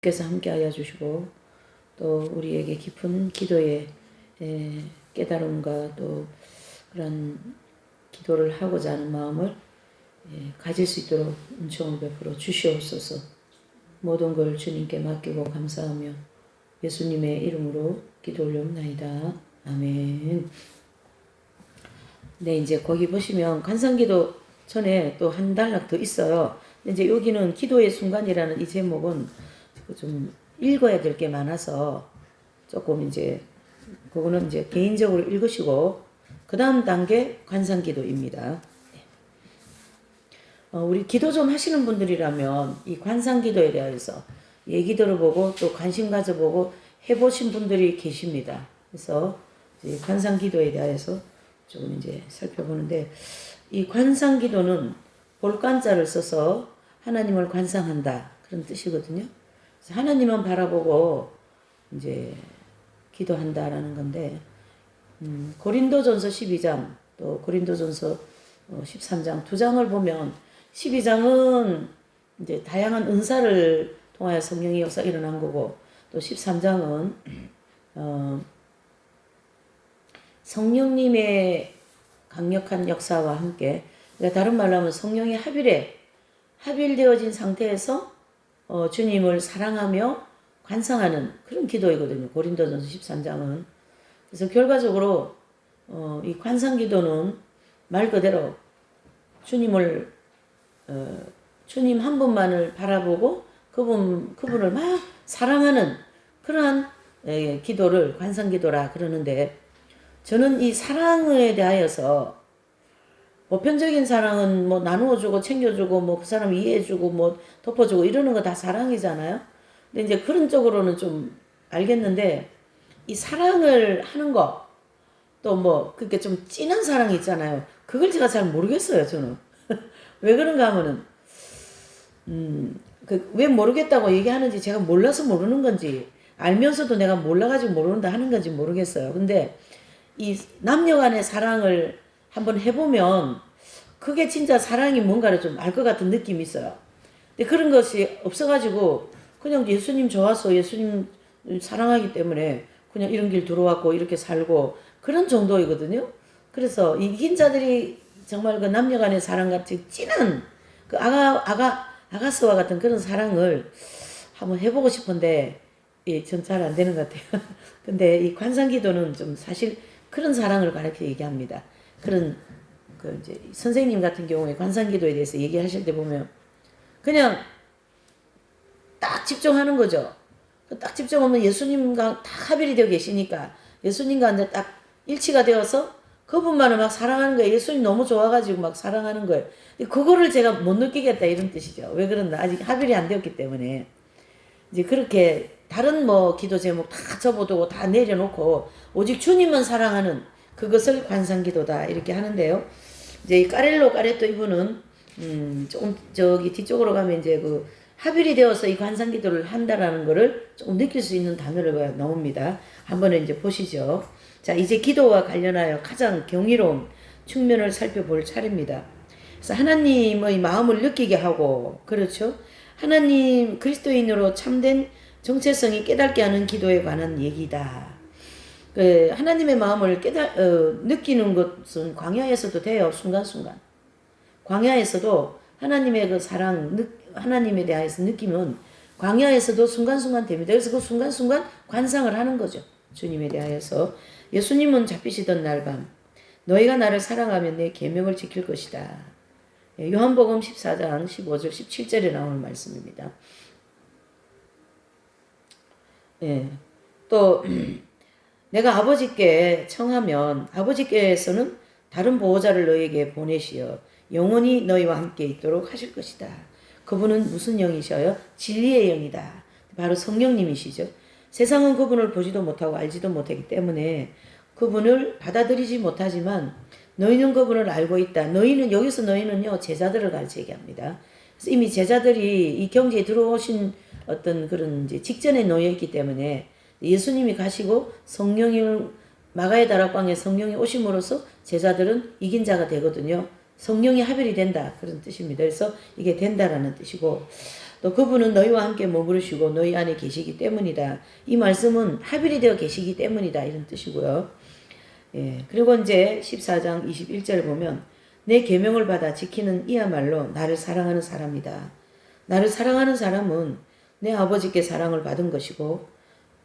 께서 함께하여 주시고 또 우리에게 깊은 기도의 깨달음과 또 그런 기도를 하고자 하는 마음을 가질 수 있도록 은총을 베풀어 주시옵소서. 모든 걸 주님께 맡기고 감사하며 예수님의 이름으로 기도 올려옵나이다. 아멘. 네, 이제 거기 보시면 관상기도 전에 또 한 단락 더 있어요. 이제 여기는 기도의 순간이라는 이 제목은 좀 읽어야 될 게 많아서 조금 이제 그거는 이제 개인적으로 읽으시고 그 다음 단계 관상기도입니다. 우리 기도 좀 하시는 분들이라면 이 관상기도에 대해서 얘기 들어보고 또 관심 가져보고 해보신 분들이 계십니다. 그래서 이 관상기도에 대해서 조금 이제 살펴보는데 이 관상기도는 볼관자를 써서 하나님을 관상한다 그런 뜻이거든요. 그래서 하나님만 바라보고 이제 기도한다라는 건데 고린도전서 12장 또 고린도전서 13장 두 장을 보면 12장은 이제 다양한 은사를 통하여 성령의 역사가 일어난 거고 또 13장은 성령님의 강력한 역사와 함께 그러니까 다른 말로 하면 성령의 합일되어진 상태에서 주님을 사랑하며 관상하는 그런 기도이거든요. 고린도전서 13장은. 그래서 결과적으로 이 관상기도는 말 그대로 주님을 주님 한 분만을 바라보고 그분을 막 사랑하는 그러한 기도를 관상기도라 그러는데 저는 이 사랑에 대하여서 보편적인 사랑은 뭐 나누어주고 챙겨주고 뭐 그 사람 이해해주고 뭐 덮어주고 이러는 거 다 사랑이잖아요. 근데 이제 그런 쪽으로는 좀 알겠는데 이 사랑을 하는 거 또 뭐 그렇게 좀 진한 사랑이 있잖아요. 그걸 제가 잘 모르겠어요. 저는 왜 그런가 하면은 왜 모르겠다고 얘기하는지 제가 몰라서 모르는 건지 알면서도 내가 몰라가지고 모른다 하는 건지 모르겠어요. 근데 이 남녀 간의 사랑을 한번 해보면 그게 진짜 사랑이 뭔가를 좀 알 것 같은 느낌이 있어요. 근데 그런 것이 없어가지고 그냥 예수님 좋아서 예수님 사랑하기 때문에 그냥 이런 길 들어왔고 이렇게 살고 그런 정도이거든요. 그래서 이긴 자들이 정말 그 남녀 간의 사랑같이 진한 그 아가스와 같은 그런 사랑을 한번 해보고 싶은데 전 잘 안 되는 것 같아요. 근데 이 관상기도는 좀 사실 그런 사랑을 가르쳐 얘기합니다. 그런 이제 선생님 같은 경우에 관상기도에 대해서 얘기하실 때 보면 그냥 딱 집중하는 거죠. 딱 집중하면 예수님과 딱 합일이 되어 계시니까 예수님과 이제 딱 일치가 되어서 그분만을 막 사랑하는 거예요. 예수님 너무 좋아가지고 막 사랑하는 거예요. 그거를 제가 못 느끼겠다 이런 뜻이죠. 왜 그런가? 아직 합일이 안 되었기 때문에 이제 그렇게 다른 뭐 기도 제목 다 접어두고 다 내려놓고 오직 주님만 사랑하는 그것을 관상기도다 이렇게 하는데요. 이제 이 까레또 이분은 조금 저기 뒤쪽으로 가면 이제 그 합일이 되어서 이 관상기도를 한다라는 거를 조금 느낄 수 있는 단어가 나옵니다. 한번 이제 보시죠. 자, 이제 기도와 관련하여 가장 경이로운 측면을 살펴볼 차례입니다. 그래서 하나님의 마음을 느끼게 하고, 그렇죠? 하나님 그리스도인으로 참된 정체성이 깨닫게 하는 기도에 관한 얘기다. 하나님의 마음을 느끼는 것은 광야에서도 돼요. 순간순간. 광야에서도 하나님의 그 사랑, 하나님에 대해서 느끼면 광야에서도 순간순간 됩니다. 그래서 그 순간순간 관상을 하는 거죠. 주님에 대하여서. 예수님은 잡히시던 날 밤 너희가 나를 사랑하면 내 계명을 지킬 것이다. 요한복음 14장 15절 17절에 나오는 말씀입니다. 또 내가 아버지께 청하면 아버지께서는 다른 보호자를 너희에게 보내시어 영원히 너희와 함께 있도록 하실 것이다. 그분은 무슨 영이셔요? 진리의 영이다. 바로 성령님이시죠. 세상은 그분을 보지도 못하고 알지도 못하기 때문에 그분을 받아들이지 못하지만 너희는 그분을 알고 있다. 여기서 너희는요 제자들을 가르쳐 얘기합니다. 그래서 이미 제자들이 이 경지에 들어오신 어떤 그런 이제 직전에 놓여 있기 때문에 예수님이 가시고 성령이 마가의 다락방에 성령이 오심으로써 제자들은 이긴 자가 되거든요. 성령이 합일이 된다. 그런 뜻입니다. 그래서 이게 된다라는 뜻이고, 또 그분은 너희와 함께 머무르시고 너희 안에 계시기 때문이다. 이 말씀은 합일이 되어 계시기 때문이다. 이런 뜻이고요. 예. 그리고 이제 14장 21절을 보면 내 계명을 받아 지키는 이야말로 나를 사랑하는 사람이다. 나를 사랑하는 사람은 내 아버지께 사랑을 받은 것이고,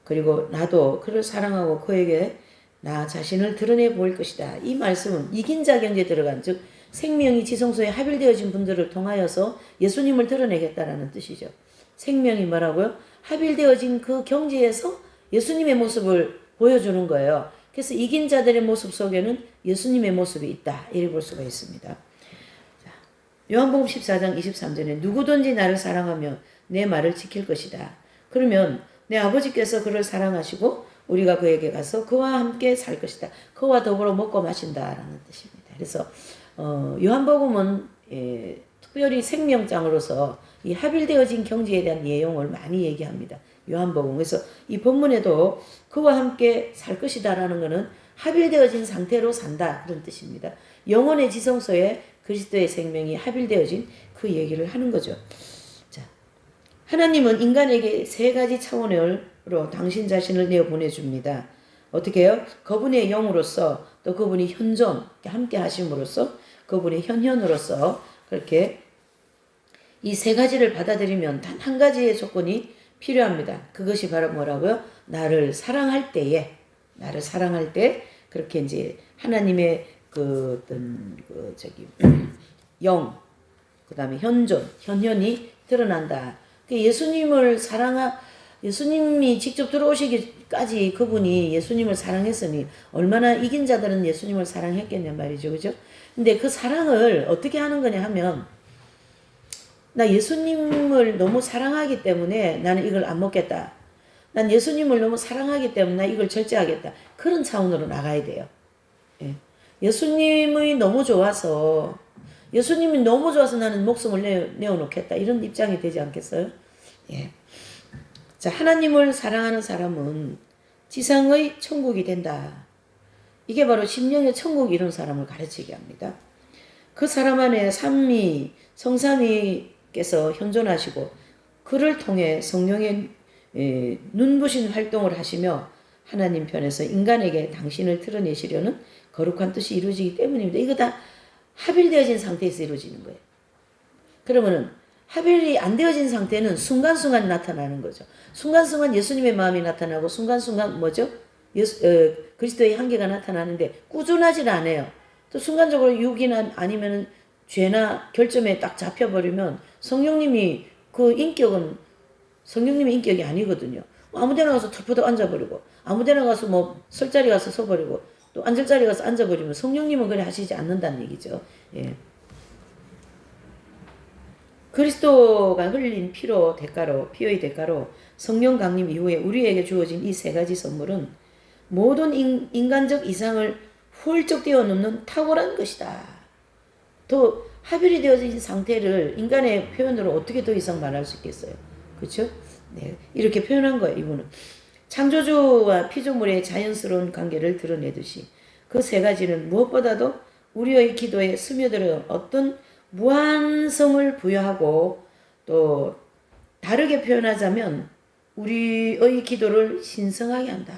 그리고 나도 그를 사랑하고 그에게 나 자신을 드러내 보일 것이다. 이 말씀은 이긴 자 경지에 들어간, 즉 생명이 지성소에 합일되어진 분들을 통하여서 예수님을 드러내겠다라는 뜻이죠. 생명이 뭐라고요? 합일되어진 그 경지에서 예수님의 모습을 보여주는 거예요. 그래서 이긴 자들의 모습 속에는 예수님의 모습이 있다. 이렇게 볼 수가 있습니다. 요한복음 14장 23절에 누구든지 나를 사랑하면 내 말을 지킬 것이다. 그러면 내 아버지께서 그를 사랑하시고 우리가 그에게 가서 그와 함께 살 것이다. 그와 더불어 먹고 마신다라는 뜻입니다. 그래서 요한복음은 특별히 생명장으로서 이 합일되어진 경지에 대한 내용을 많이 얘기합니다. 요한복음. 그래서 이 본문에도 그와 함께 살 것이다라는 것은 합일되어진 상태로 산다 그런 뜻입니다. 영혼의 지성소에 그리스도의 생명이 합일되어진 그 얘기를 하는 거죠. 자, 하나님은 인간에게 세 가지 차원으로 당신 자신을 내어 보내줍니다. 어떻게 해요? 그분의 영으로서, 또 그분이 현존, 함께 하심으로써, 그분의 현현으로서 그렇게 이 세 가지를 받아들이면 단 한 가지의 조건이 필요합니다. 그것이 바로 뭐라고요? 나를 사랑할 때에, 나를 사랑할 때 그렇게 이제 하나님의 그 어떤 영, 그 다음에 현존, 현현이 드러난다. 예수님이 직접 들어오시기까지 그분이 예수님을 사랑했으니 얼마나 이긴 자들은 예수님을 사랑했겠냐 말이죠. 그죠? 근데 그 사랑을 어떻게 하는 거냐 하면, 나 예수님을 너무 사랑하기 때문에 나는 이걸 안 먹겠다. 난 예수님을 너무 사랑하기 때문에 나 이걸 절제하겠다. 그런 차원으로 나가야 돼요. 예. 예수님이 너무 좋아서 나는 목숨을 내어놓겠다. 이런 입장이 되지 않겠어요? 예. 자, 하나님을 사랑하는 사람은 지상의 천국이 된다. 이게 바로 심령의 천국 이룬 사람을 가르치게 합니다. 그 사람 안에 성삼위께서 현존하시고 그를 통해 성령의 눈부신 활동을 하시며 하나님 편에서 인간에게 당신을 드러내시려는 거룩한 뜻이 이루어지기 때문입니다. 이거 다 합일되어진 상태에서 이루어지는 거예요. 그러면은 합일이 안 되어진 상태는 순간순간 나타나는 거죠. 순간순간 예수님의 마음이 나타나고 순간순간 뭐죠? 그리스도의 한계가 나타나는데 꾸준하진 않아요. 또 순간적으로 육이나 아니면 죄나 결점에 딱 잡혀버리면 성령님의 인격이 아니거든요. 아무데나 가서 털포덕 앉아버리고, 아무데나 가서 뭐 설 자리 가서 서버리고, 또 앉을 자리 가서 앉아버리면 성령님은 그래 하시지 않는다는 얘기죠. 예. 그리스도가 흘린 피의 대가로 성령 강림 이후에 우리에게 주어진 이 세 가지 선물은 모든 인간적 이상을 훌쩍 뛰어넘는 탁월한 것이다. 또 합일이 되어진 상태를 인간의 표현으로 어떻게 더 이상 말할 수 있겠어요? 그렇죠? 네, 이렇게 표현한 거예요. 이분은 창조주와 피조물의 자연스러운 관계를 드러내듯이 그 세 가지는 무엇보다도 우리의 기도에 스며들어 어떤 무한성을 부여하고, 또 다르게 표현하자면 우리의 기도를 신성하게 한다.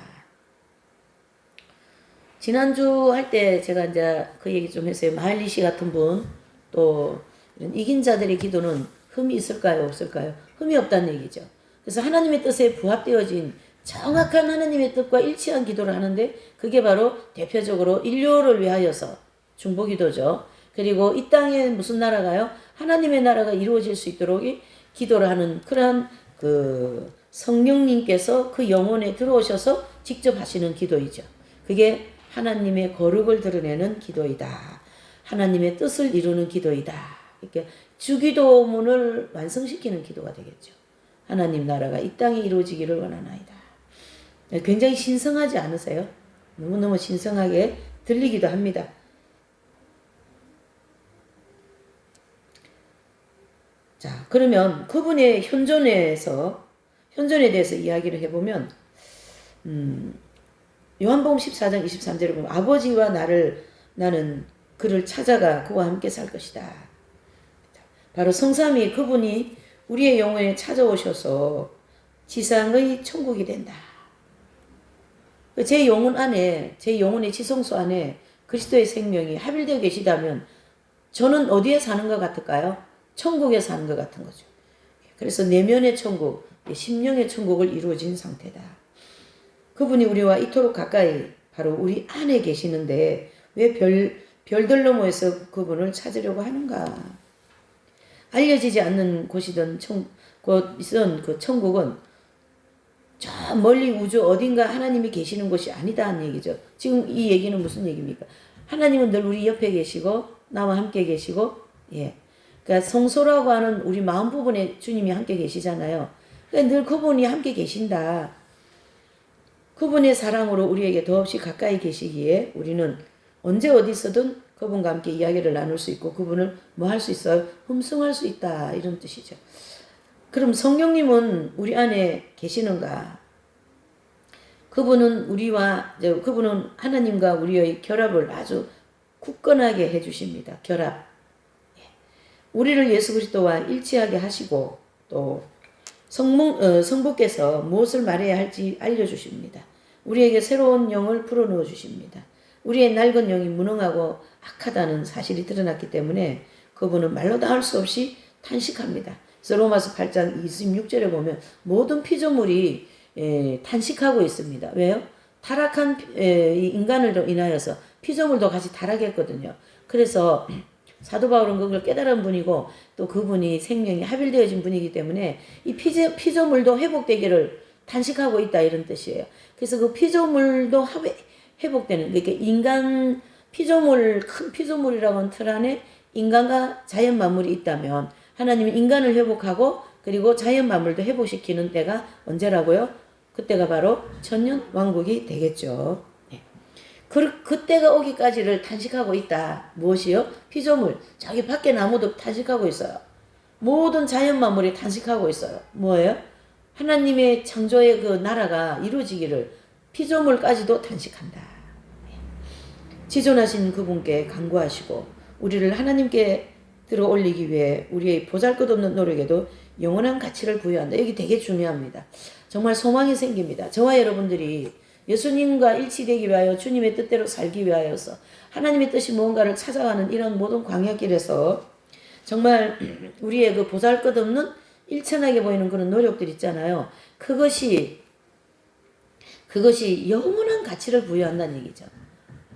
지난주 할 때 제가 이제 그 얘기 좀 했어요. 마일리시 같은 분, 또 이런 이긴 자들의 기도는 흠이 있을까요? 없을까요? 흠이 없다는 얘기죠. 그래서 하나님의 뜻에 부합되어진 정확한 하나님의 뜻과 일치한 기도를 하는데, 그게 바로 대표적으로 인류를 위하여서 중보기도죠. 그리고 이 땅에 무슨 나라가요? 하나님의 나라가 이루어질 수 있도록 기도를 하는 그러한 그 성령님께서 그 영혼에 들어오셔서 직접 하시는 기도이죠. 그게 하나님의 거룩을 드러내는 기도이다. 하나님의 뜻을 이루는 기도이다. 이렇게 주기도문을 완성시키는 기도가 되겠죠. 하나님 나라가 이 땅에 이루어지기를 원하나이다. 굉장히 신성하지 않으세요? 너무너무 신성하게 들리기도 합니다. 자, 그러면 그분의 현존에 대해서 이야기를 해보면, 요한복음 14장 23절에 보면 아버지와 나는 그를 찾아가 그와 함께 살 것이다. 바로 성삼위 그분이 우리의 영혼에 찾아오셔서 지상의 천국이 된다. 제 영혼 안에, 제 영혼의 지성소 안에 그리스도의 생명이 합일되어 계시다면 저는 어디에 사는 것 같을까요? 천국에 사는 것 같은 거죠. 그래서 내면의 천국, 심령의 천국을 이루어진 상태다. 그분이 우리와 이토록 가까이 바로 우리 안에 계시는데 왜 별들 너머에서 그분을 찾으려고 하는가? 알려지지 않는 곳이던 곳이던 그 천국은 저 멀리 우주 어딘가 하나님이 계시는 곳이 아니다는 얘기죠. 지금 이 얘기는 무슨 얘기입니까? 하나님은 늘 우리 옆에 계시고 나와 함께 계시고, 예. 그러니까 성소라고 하는 우리 마음 부분에 주님이 함께 계시잖아요. 그러니까 늘 그분이 함께 계신다. 그분의 사랑으로 우리에게 더없이 가까이 계시기에 우리는 언제 어디서든 그분과 함께 이야기를 나눌 수 있고 그분을 뭐 할 수 있어요? 흠숭할 수 있다. 이런 뜻이죠. 그럼 성령님은 우리 안에 계시는가? 그분은 그분은 하나님과 우리의 결합을 아주 굳건하게 해주십니다. 결합. 우리를 예수 그리스도와 일치하게 하시고 또 성부께서 무엇을 말해야 할지 알려주십니다. 우리에게 새로운 영을 불어넣어 주십니다. 우리의 낡은 영이 무능하고 악하다는 사실이 드러났기 때문에 그분은 말로 다 할 수 없이 탄식합니다. 그래서 로마서 8장 26절에 보면 모든 피조물이 탄식하고 있습니다. 왜요? 타락한 인간을 인하여서 피조물도 같이 타락했거든요. 그래서 사도 바울은 그걸 깨달은 분이고 또 그분이 생명이 합일되어진 분이기 때문에 이 피조물도 회복되기를 탄식하고 있다 이런 뜻이에요. 그래서 그 피조물도 회복되는, 그러니까 인간 피조물, 큰 피조물이라고 하는 틀 안에 인간과 자연 만물이 있다면 하나님은 인간을 회복하고 그리고 자연 만물도 회복시키는 때가 언제라고요? 그때가 바로 천년 왕국이 되겠죠. 그때가 오기까지를 탄식하고 있다. 무엇이요? 피조물. 저기 밖에 나무도 탄식하고 있어요. 모든 자연 만물이 탄식하고 있어요. 뭐예요? 하나님의 창조의 그 나라가 이루어지기를 피조물까지도 탄식한다. 지존하신 그분께 간구하시고 우리를 하나님께 들어 올리기 위해 우리의 보잘것없는 노력에도 영원한 가치를 부여한다. 여기 되게 중요합니다. 정말 소망이 생깁니다. 저와 여러분들이 예수님과 일치되기 위하여 주님의 뜻대로 살기 위하여서 하나님의 뜻이 무언가를 찾아가는 이런 모든 광야길에서 정말 우리의 그 보잘것없는 일천하게 보이는 그런 노력들 있잖아요. 그것이 영원한 가치를 부여한다는 얘기죠.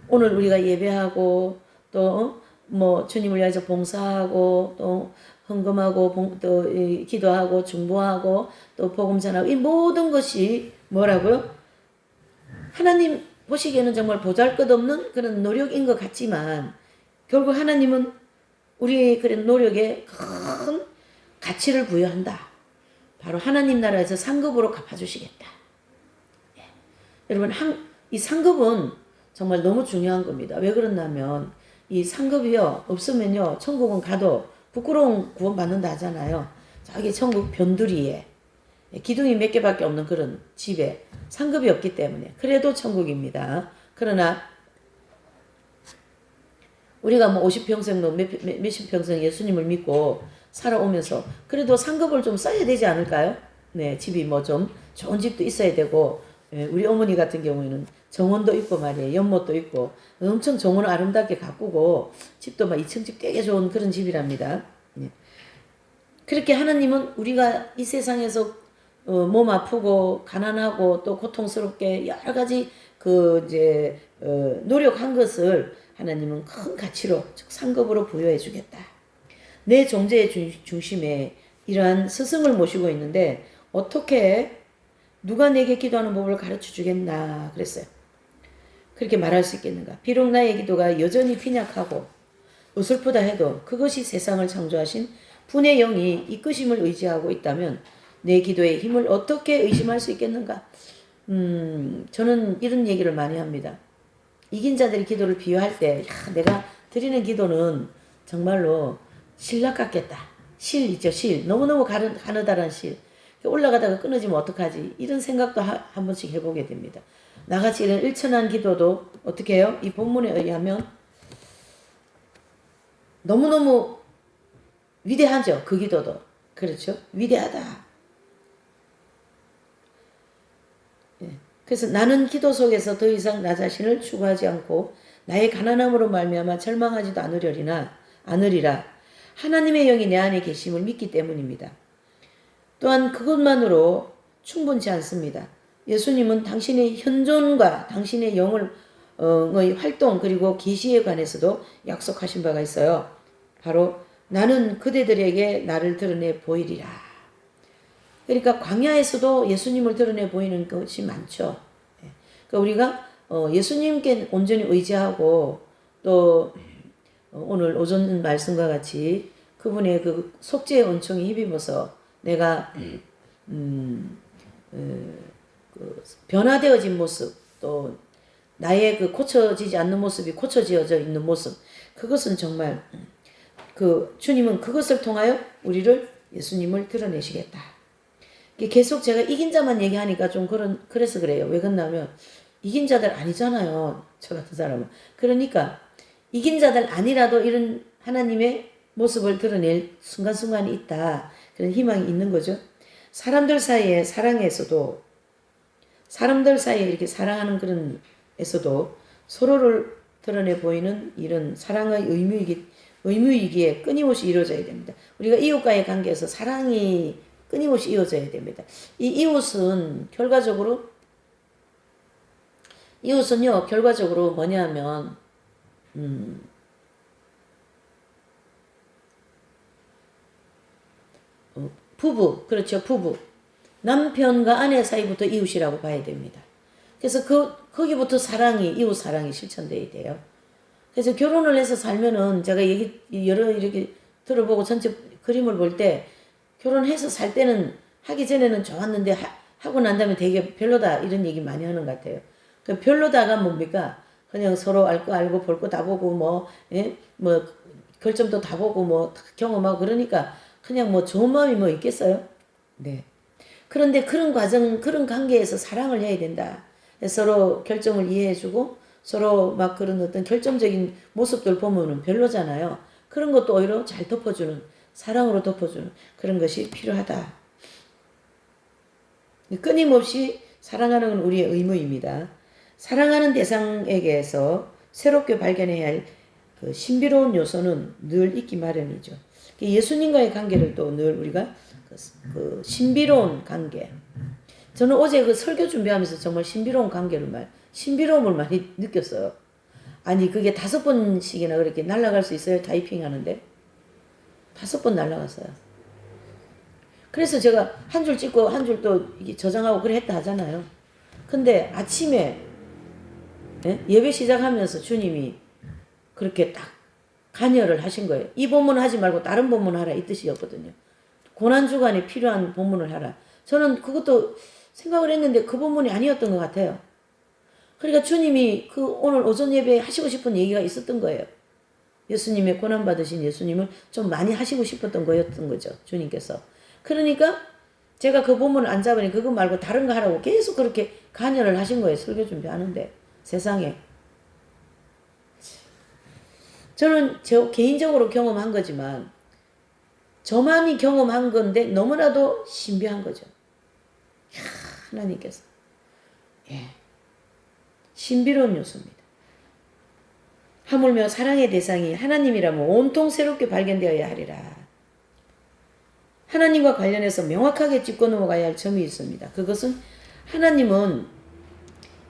오늘 우리가 예배하고 또 주님을 위해서 봉사하고 또 헌금하고 또 기도하고 중보하고 또 복음 전하고 이 모든 것이 뭐라고요? 하나님 보시기에는 정말 보잘것없는 그런 노력인 것 같지만 결국 하나님은 우리의 그런 노력에 큰 가치를 부여한다. 바로 하나님 나라에서 상급으로 갚아주시겠다. 예. 여러분 이 상급은 정말 너무 중요한 겁니다. 왜 그러냐면 이 상급이요 없으면요 천국은 가도 부끄러운 구원 받는다 하잖아요. 저기 천국 변두리에 기둥이 몇 개밖에 없는 그런 집에 상급이 없기 때문에 그래도 천국입니다. 그러나 우리가 50평생 몇십 평생 예수님을 믿고 살아오면서 그래도 상급을 좀 써야 되지 않을까요? 네, 집이 좀 좋은 집도 있어야 되고 우리 어머니 같은 경우에는 정원도 있고 말이에요. 연못도 있고 엄청 정원을 아름답게 가꾸고 집도 2층 집 되게 좋은 그런 집이랍니다. 네. 그렇게 하나님은 우리가 이 세상에서 몸 아프고 가난하고 또 고통스럽게 여러 가지 노력한 것을 하나님은 큰 가치로 즉 상급으로 부여해 주겠다. 내 존재의 중심에 이러한 스승을 모시고 있는데 어떻게 누가 내게 기도하는 법을 가르쳐 주겠나 그랬어요. 그렇게 말할 수 있겠는가? 비록 나의 기도가 여전히 빈약하고 어설프다 해도 그것이 세상을 창조하신 분의 영이 이끄심을 의지하고 있다면 내 기도의 힘을 어떻게 의심할 수 있겠는가? 저는 이런 얘기를 많이 합니다. 이긴 자들이 기도를 비유할 때 내가 드리는 기도는 정말로 신락 같겠다. 실 있죠, 실. 너무너무 가느다란 실. 올라가다가 끊어지면 어떡하지? 이런 생각도 한 번씩 해보게 됩니다. 나같이 이런 일천한 기도도 어떻게 해요? 이 본문에 의하면 너무너무 위대하죠. 그 기도도. 그렇죠? 위대하다. 예. 그래서 나는 기도 속에서 더 이상 나 자신을 추구하지 않고 나의 가난함으로 말미암아 절망하지도 않으리라. 하나님의 영이 내 안에 계심을 믿기 때문입니다. 또한 그것만으로 충분치 않습니다. 예수님은 당신의 현존과 당신의 영의 활동 그리고 계시에 관해서도 약속하신 바가 있어요. 바로 나는 그대들에게 나를 드러내 보이리라. 그러니까 광야에서도 예수님을 드러내 보이는 것이 많죠. 그러니까 우리가 예수님께 온전히 의지하고 또 오늘 오전 말씀과 같이 그분의 그 속죄의 은총에 힘입어서 내가 그 변화되어진 모습 또 나의 그 고쳐지지 않는 모습이 고쳐지어져 있는 모습 그것은 정말 그 주님은 그것을 통하여 우리를 예수님을 드러내시겠다. 계속 제가 이긴 자만 얘기하니까 좀 그래서 그래요. 왜 그러냐면 이긴 자들 아니잖아요. 저 같은 사람은. 그러니까 이긴 자들 아니라도 이런 하나님의 모습을 드러낼 순간순간이 있다. 그런 희망이 있는 거죠. 사람들 사이에 사랑에서도 사람들 사이에 이렇게 사랑하는 그런 에서도 서로를 드러내 보이는 이런 사랑의 의무이기에 끊임없이 이루어져야 됩니다. 우리가 이웃과의 관계에서 사랑이 끊임없이 이어져야 됩니다. 이 이웃은요, 결과적으로 뭐냐면, 부부, 그렇죠, 부부. 남편과 아내 사이부터 이웃이라고 봐야 됩니다. 그래서 거기부터 이웃 사랑이 실천돼야 돼요. 그래서 결혼을 해서 살면은 제가 여러 이렇게 들어보고 전체 그림을 볼 때 결혼해서 살 때는 하기 전에는 좋았는데 하고 난 다음에 되게 별로다 이런 얘기 많이 하는 것 같아요. 그 별로다가 뭡니까? 그냥 서로 알 거 알고 볼 거 다 보고 뭐 결점도 다 보고 뭐 경험하고 그러니까 그냥 뭐 좋은 마음이 뭐 있겠어요? 네. 그런데 그런 관계에서 사랑을 해야 된다. 서로 결정을 이해해주고 서로 막 그런 어떤 결정적인 모습들 보면은 별로잖아요. 그런 것도 오히려 잘 덮어주는, 사랑으로 덮어주는 그런 것이 필요하다. 끊임없이 사랑하는 건 우리의 의무입니다. 사랑하는 대상에게서 새롭게 발견해야 할 그 신비로운 요소는 늘 있기 마련이죠. 예수님과의 관계를 또 늘 우리가 그 신비로운 관계. 저는 어제 그 설교 준비하면서 정말 신비로움을 많이 느꼈어요. 아니, 그게 5번씩이나 그렇게 날아갈 수 있어요? 타이핑 하는데. 5번 날아갔어요. 그래서 제가 한 줄 찍고 한 줄 또 저장하고 그래 했다 하잖아요. 근데 아침에 예배 시작하면서 주님이 그렇게 딱 간여를 하신 거예요. 이 본문 하지 말고 다른 본문 하라 이 뜻이었거든요. 고난주간에 필요한 본문을 하라. 저는 그것도 생각을 했는데 그 본문이 아니었던 것 같아요. 그러니까 주님이 그 오늘 오전 예배에 하시고 싶은 얘기가 있었던 거예요. 예수님의 고난받으신 예수님을 좀 많이 하시고 싶었던 거였던 거죠. 주님께서. 그러니까 제가 그 본문을 안 잡으니 그거 말고 다른 거 하라고 계속 그렇게 간여를 하신 거예요. 설교 준비하는데. 세상에. 저는 개인적으로 경험한 거지만 저만이 경험한 건데 너무나도 신비한 거죠. 하나님께서. 신비로운 요소입니다. 하물며 사랑의 대상이 하나님이라면 온통 새롭게 발견되어야 하리라. 하나님과 관련해서 명확하게 짚고 넘어가야 할 점이 있습니다. 그것은 하나님은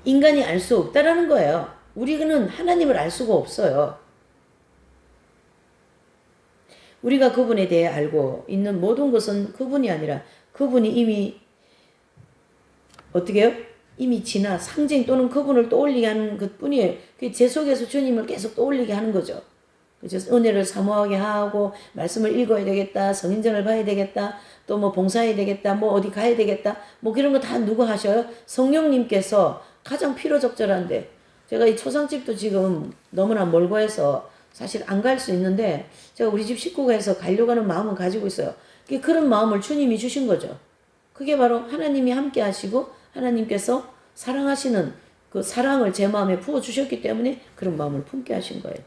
인간이 알 수 없다라는 거예요. 우리는 하나님을 알 수가 없어요. 우리가 그분에 대해 알고 있는 모든 것은 그분이 아니라 그분이 이미 어떻게 해요? 이미 지나 상징 또는 그분을 떠올리게 하는 것 뿐이에요. 제 속에서 주님을 계속 떠올리게 하는 거죠. 그죠? 은혜를 사모하게 하고 말씀을 읽어야 되겠다. 성인전을 봐야 되겠다. 또 뭐 봉사해야 되겠다. 뭐 어디 가야 되겠다. 뭐 그런 거 다 누가 하셔요? 성령님께서 가장 필요적절한데 제가 이 초상집도 지금 너무나 멀고 해서 사실 안 갈 수 있는데 제가 우리 집 식구가 해서 가려고 하는 마음은 가지고 있어요. 그런 마음을 주님이 주신 거죠. 그게 바로 하나님이 함께 하시고 하나님께서 사랑하시는 그 사랑을 제 마음에 부어주셨기 때문에 그런 마음을 품게 하신 거예요.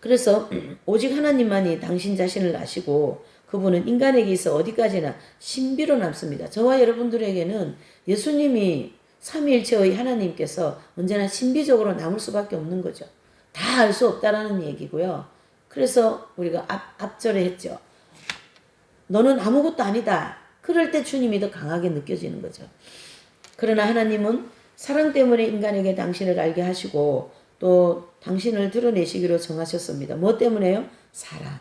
그래서 오직 하나님만이 당신 자신을 아시고 그분은 인간에게 있어 어디까지나 신비로 남습니다. 저와 여러분들에게는 예수님이 삼위일체의 하나님께서 언제나 신비적으로 남을 수밖에 없는 거죠. 다 알 수 없다라는 얘기고요. 그래서 우리가 앞절에 했죠. 너는 아무것도 아니다. 그럴 때 주님이 더 강하게 느껴지는 거죠. 그러나 하나님은 사랑 때문에 인간에게 당신을 알게 하시고 또 당신을 드러내시기로 정하셨습니다. 뭐 때문에요? 사랑.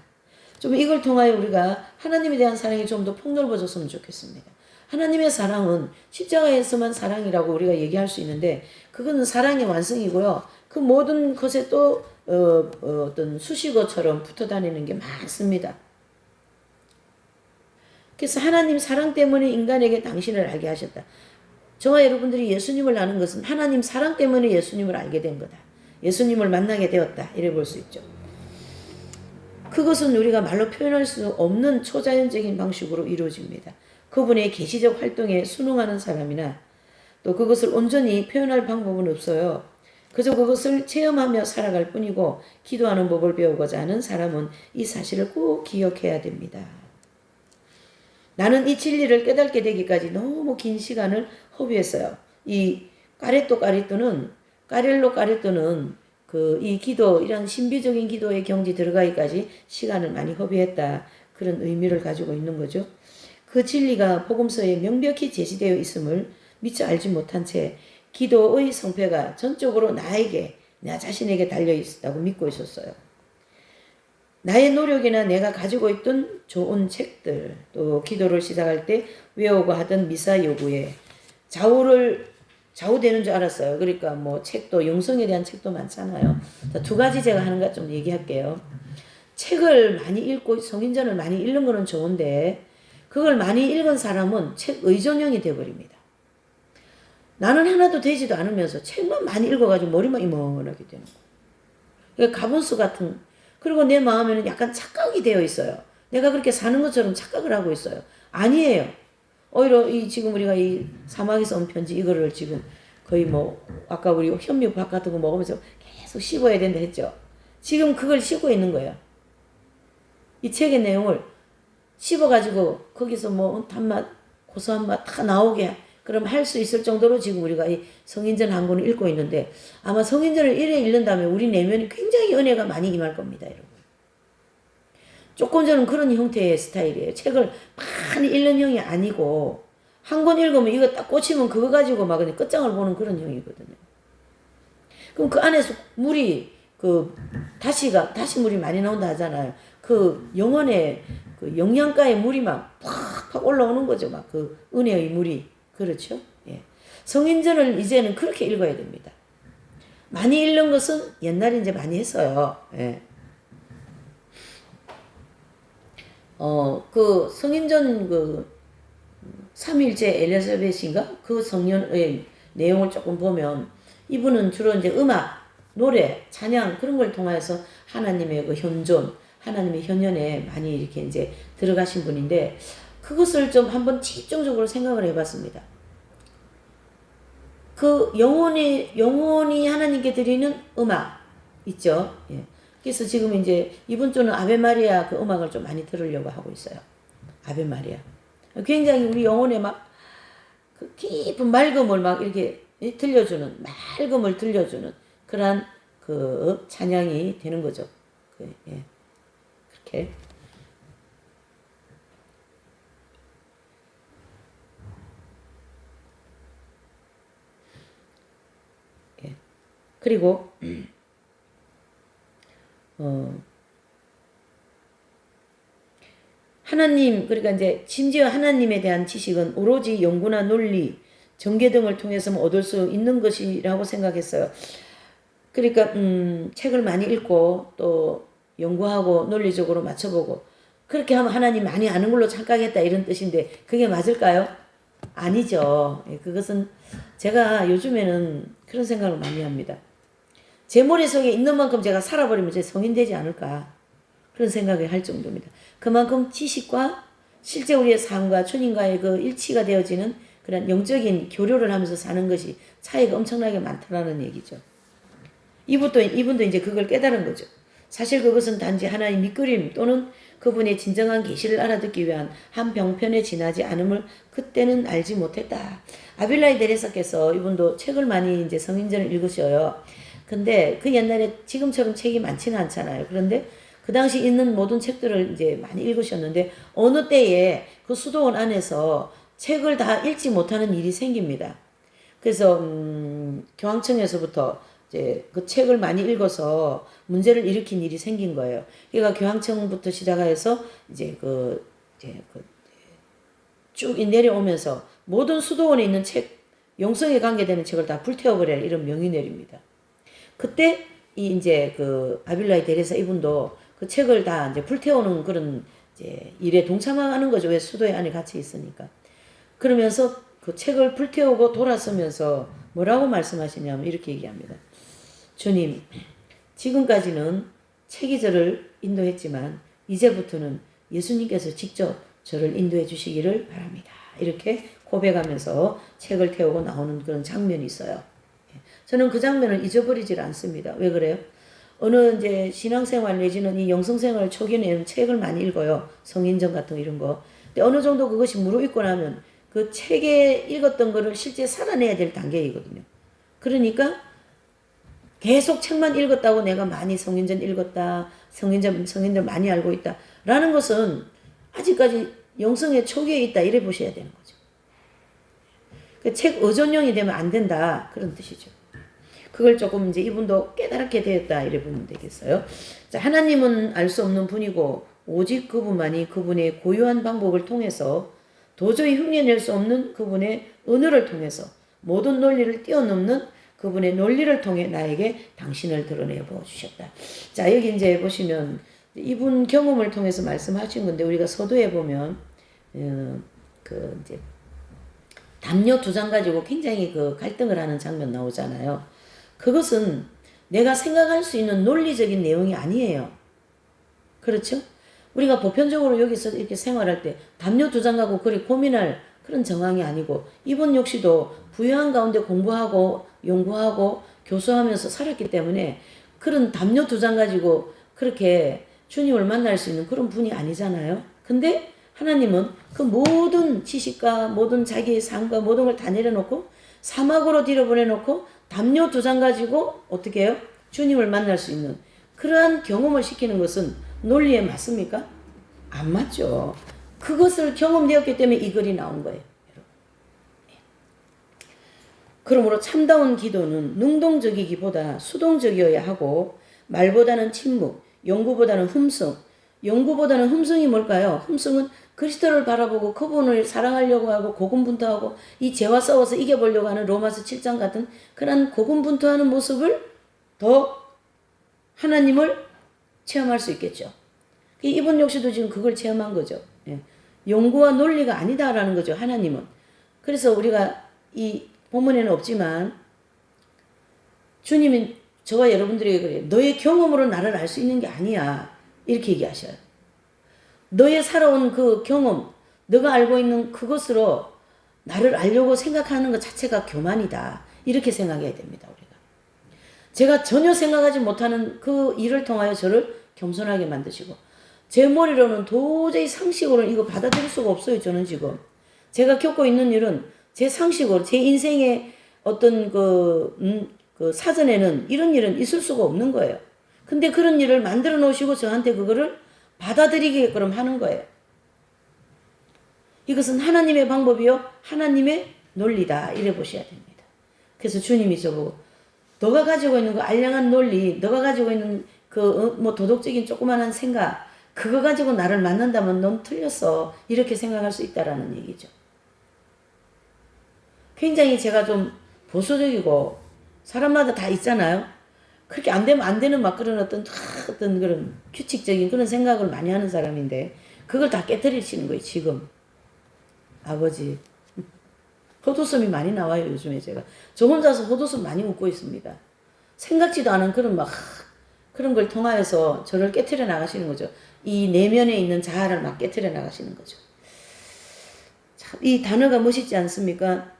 좀 이걸 통하여 우리가 하나님에 대한 사랑이 좀 더 폭넓어졌으면 좋겠습니다. 하나님의 사랑은 십자가에서만 사랑이라고 우리가 얘기할 수 있는데 그거는 사랑의 완성이고요. 그 모든 것에 또 어떤 수식어처럼 붙어 다니는 게 많습니다. 그래서 하나님 사랑 때문에 인간에게 당신을 알게 하셨다. 저와 여러분들이 예수님을 아는 것은 하나님 사랑 때문에 예수님을 알게 된 거다. 예수님을 만나게 되었다. 이래 볼 수 있죠. 그것은 우리가 말로 표현할 수 없는 초자연적인 방식으로 이루어집니다. 그분의 계시적 활동에 순응하는 사람이나 또 그것을 온전히 표현할 방법은 없어요. 그저 그것을 체험하며 살아갈 뿐이고 기도하는 법을 배우고자 하는 사람은 이 사실을 꼭 기억해야 됩니다. 나는 이 진리를 깨닫게 되기까지 너무 긴 시간을 허비했어요. 이 까렐로 까렐로는 이 기도, 이런 신비적인 기도의 경지 들어가기까지 시간을 많이 허비했다. 그런 의미를 가지고 있는 거죠. 그 진리가 복음서에 명백히 제시되어 있음을 미처 알지 못한 채 기도의 성패가 전적으로 나 자신에게 달려 있다고 믿고 있었어요. 나의 노력이나 내가 가지고 있던 좋은 책들, 또 기도를 시작할 때 외우고 하던 미사 요구에 좌우되는 줄 알았어요. 그러니까 뭐 책도, 영성에 대한 책도 많잖아요. 두 가지 제가 하는 거 좀 얘기할게요. 책을 많이 읽고 성인전을 많이 읽는 거는 좋은데 그걸 많이 읽은 사람은 책 의존형이 되어버립니다. 나는 하나도 되지도 않으면서 책만 많이 읽어가지고 머리만 이만하게 되는 거예요. 그러니까 가분수 같은, 그리고 내 마음에는 약간 착각이 되어 있어요. 내가 그렇게 사는 것처럼 착각을 하고 있어요. 아니에요. 오히려 지금 우리가 이 사막에서 온 편지 이거를 지금 거의 뭐 아까 우리 현미밥 같은 거 먹으면서 계속 씹어야 된다 했죠. 지금 그걸 씹고 있는 거예요. 이 책의 내용을 씹어가지고 거기서 뭐 단맛, 고소한 맛 다 나오게 그럼 할 수 있을 정도로 지금 우리가 이 성인전 한 권을 읽고 있는데 아마 성인전을 이래 읽는다면 우리 내면이 굉장히 은혜가 많이 임할 겁니다, 여러분. 조금 전은 그런 형태의 스타일이에요. 책을 많이 읽는 형이 아니고 한 권 읽으면 이거 딱 꽂히면 그거 가지고 막 그냥 끝장을 보는 그런 형이거든요. 그럼 그 안에서 물이 다시 물이 많이 나온다 하잖아요. 그 영혼의 그 영양가의 물이 막 팍팍 올라오는 거죠. 막 그 은혜의 물이. 그렇죠? 예. 성인전을 이제는 그렇게 읽어야 됩니다. 많이 읽는 것은 옛날에 이제 많이 했어요. 예. 그 성인전 삼일째 엘리자벳인가? 그 성년의 내용을 조금 보면 이분은 주로 이제 음악, 노래, 찬양 그런 걸 통해서 하나님의 그 현존, 하나님의 현현에 많이 이렇게 이제 들어가신 분인데 그것을 좀 한번 집중적으로 생각을 해봤습니다. 그 영혼이 하나님께 드리는 음악 있죠. 예. 그래서 지금 이제 이번 주는 아베 마리아 그 음악을 좀 많이 들으려고 하고 있어요. 아베 마리아. 굉장히 우리 영혼에 막 그 깊은 맑음을 막 이렇게 들려주는, 맑음을 들려주는 그러한 그 찬양이 되는 거죠. 예. 그렇게. 예. 그리고 하나님, 그러니까 이제 심지어 하나님에 대한 지식은 오로지 연구나 논리, 전개 등을 통해서만 얻을 수 있는 것이라고 생각했어요. 그러니까 책을 많이 읽고 또 연구하고 논리적으로 맞춰보고 그렇게 하면 하나님 많이 아는 걸로 착각했다 이런 뜻인데 그게 맞을까요? 아니죠. 그것은 제가 요즘에는 그런 생각을 많이 합니다. 제 머릿속에 있는 만큼 제가 살아버리면 제 성인 되지 않을까 그런 생각을 할 정도입니다. 그만큼 지식과 실제 우리의 삶과 주님과의 그 일치가 되어지는 그런 영적인 교류를 하면서 사는 것이 차이가 엄청나게 많다라는 얘기죠. 이분도 이제 그걸 깨달은 거죠. 사실 그것은 단지 하나의 밑그림 또는 그분의 진정한 계시를 알아듣기 위한 한 병편에 지나지 않음을 그때는 알지 못했다. 아빌라이 데레사께서 이분도 책을 많이 이제 성인전을 읽으셔요. 근데 그 옛날에 지금처럼 책이 많지는 않잖아요. 그런데 그 당시 있는 모든 책들을 이제 많이 읽으셨는데 어느 때에 그 수도원 안에서 책을 다 읽지 못하는 일이 생깁니다. 그래서 교황청에서부터 이제 그 책을 많이 읽어서 문제를 일으킨 일이 생긴 거예요. 그러니까 교황청부터 시작해서 이제 쭉 내려오면서 모든 수도원에 있는 책, 영성에 관계되는 책을 다 불태워버려라 이런 명이 내립니다. 그때 이제 그 아빌라이 데레사 이분도 그 책을 다 이제 불태우는 그런 이제 일에 동참하는 거죠. 왜 수도에 안에 같이 있으니까. 그러면서 그 책을 불태우고 돌아서면서 뭐라고 말씀하시냐면 이렇게 얘기합니다. 주님, 지금까지는 책이 저를 인도했지만 이제부터는 예수님께서 직접 저를 인도해 주시기를 바랍니다. 이렇게 고백하면서 책을 태우고 나오는 그런 장면이 있어요. 저는 그 장면을 잊어버리질 않습니다. 왜 그래요? 어느 이제 신앙생활 내지는 이 영성생활 초기에는 책을 많이 읽어요. 성인전 같은 이런 거. 근데 어느 정도 그것이 무르익고 나면 그 책에 읽었던 거를 실제 살아내야 될 단계이거든요. 그러니까 계속 책만 읽었다고 내가 많이 성인전 읽었다. 성인들 많이 알고 있다. 라는 것은 아직까지 영성의 초기에 있다. 이래 보셔야 되는 거죠. 그 책 의존형이 되면 안 된다. 그런 뜻이죠. 그걸 조금 이제 이분도 깨달게 되었다. 이래 보면 되겠어요. 자, 하나님은 알 수 없는 분이고 오직 그분만이 그분의 고유한 방법을 통해서 도저히 흉내낼 수 없는 그분의 은혜를 통해서 모든 논리를 뛰어넘는 그분의 논리를 통해 나에게 당신을 드러내 보여주셨다. 자, 여기 이제 보시면 이분 경험을 통해서 말씀하신 건데 우리가 서두에 보면 그 이제 담요 2장 가지고 굉장히 그 갈등을 하는 장면 나오잖아요. 그것은 내가 생각할 수 있는 논리적인 내용이 아니에요. 그렇죠? 우리가 보편적으로 여기서 이렇게 생활할 때 담요 2장 가고 그리 고민할 그런 정황이 아니고 이분 역시도 부유한 가운데 공부하고 연구하고 교수하면서 살았기 때문에 그런 담요 2장 가지고 그렇게 주님을 만날 수 있는 그런 분이 아니잖아요. 근데 하나님은 그 모든 지식과 모든 자기의 삶과 모든 걸 다 내려놓고 사막으로 뒤로 보내놓고 담요 2장 가지고 어떻게 해요? 주님을 만날 수 있는 그러한 경험을 시키는 것은 논리에 맞습니까? 안 맞죠. 그것을 경험되었기 때문에 이 글이 나온 거예요. 그러므로 참다운 기도는 능동적이기보다 수동적이어야 하고 말보다는 침묵, 연구보다는 흠성. 연구보다는 흠성이 뭘까요? 흠성은 그리스도를 바라보고 그분을 사랑하려고 하고 고군분투하고 이 죄와 싸워서 이겨보려고 하는 로마서 7장 같은 그런 고군분투하는 모습을 더 하나님을 체험할 수 있겠죠. 이분 역시도 지금 그걸 체험한 거죠. 연구와 논리가 아니다라는 거죠. 하나님은. 그래서 우리가 이 본문에는 없지만 주님이 저와 여러분들에게 그래요. 너의 경험으로 나를 알 수 있는 게 아니야. 이렇게 얘기하셔요. 너의 살아온 그 경험, 너가 알고 있는 그것으로 나를 알려고 생각하는 것 자체가 교만이다. 이렇게 생각해야 됩니다. 우리가. 제가 전혀 생각하지 못하는 그 일을 통하여 저를 겸손하게 만드시고 제 머리로는 도저히 상식으로는 이거 받아들일 수가 없어요. 저는 지금. 제가 겪고 있는 일은 제 상식으로 제 인생의 어떤 그 사전에는 이런 일은 있을 수가 없는 거예요. 근데 그런 일을 만들어 놓으시고 저한테 그거를 받아들이게끔 하는 거예요. 이것은 하나님의 방법이요. 하나님의 논리다. 이래 보셔야 됩니다. 그래서 주님이 저보고 너가 가지고 있는 그 알량한 논리, 너가 가지고 있는 그 뭐 도덕적인 조그만한 생각, 그거 가지고 나를 만난다면 넌 틀렸어. 이렇게 생각할 수 있다라는 얘기죠. 굉장히 제가 좀 보수적이고 사람마다 다 있잖아요. 그렇게 안 되면 안 되는 막 그런 어떤 그런 규칙적인 그런 생각을 많이 하는 사람인데 그걸 다 깨뜨리시는 거예요. 지금 아버지 헛웃음이 많이 나와요. 요즘에 제가 저 혼자서 헛웃음 많이 웃고 있습니다. 생각지도 않은 그런 막 그런 걸 통하여서 저를 깨뜨려 나가시는 거죠. 이 내면에 있는 자아를 막 깨뜨려 나가시는 거죠. 참, 이 단어가 멋있지 않습니까?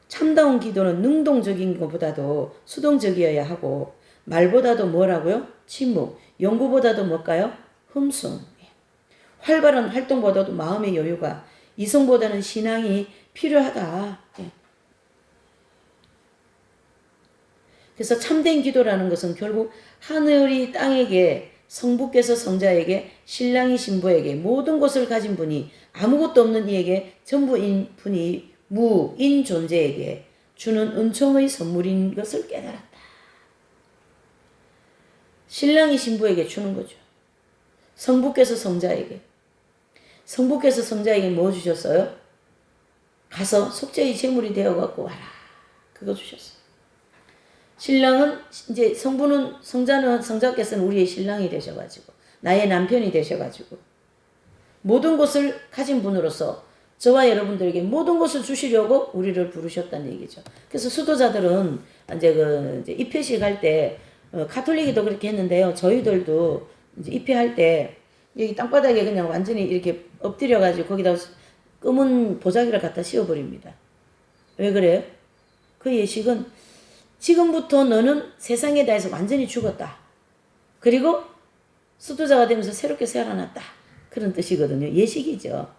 참다운 기도는 능동적인 것보다도 수동적이어야 하고 말보다도 뭐라고요? 침묵. 연구보다도 뭘까요? 흠숭. 활발한 활동보다도 마음의 여유가, 이성보다는 신앙이 필요하다. 그래서 참된 기도라는 것은 결국 하늘이 땅에게, 성부께서 성자에게, 신랑이 신부에게, 모든 것을 가진 분이, 아무것도 없는 이에게, 전부인 분이 무인 존재에게 주는 은총의 선물인 것을 깨달았다. 신랑이 신부에게 주는 거죠. 성부께서 성자에게. 성부께서 성자에게 뭐 주셨어요? 가서 속죄의 제물이 되어갖고 와라. 그거 주셨어요. 신랑은 이제 성자께서는 우리의 신랑이 되셔가지고, 나의 남편이 되셔가지고, 모든 것을 가진 분으로서 저와 여러분들에게 모든 것을 주시려고 우리를 부르셨다는 얘기죠. 그래서 수도자들은 이제 입회식 할 때, 가톨릭이도 그렇게 했는데요. 저희들도 이제 입회할 때 여기 땅바닥에 그냥 완전히 이렇게 엎드려가지고 거기다 검은 보자기를 갖다 씌워버립니다. 왜 그래요? 그 예식은 지금부터 너는 세상에 대해서 완전히 죽었다. 그리고 수도자가 되면서 새롭게 살아났다. 그런 뜻이거든요. 예식이죠.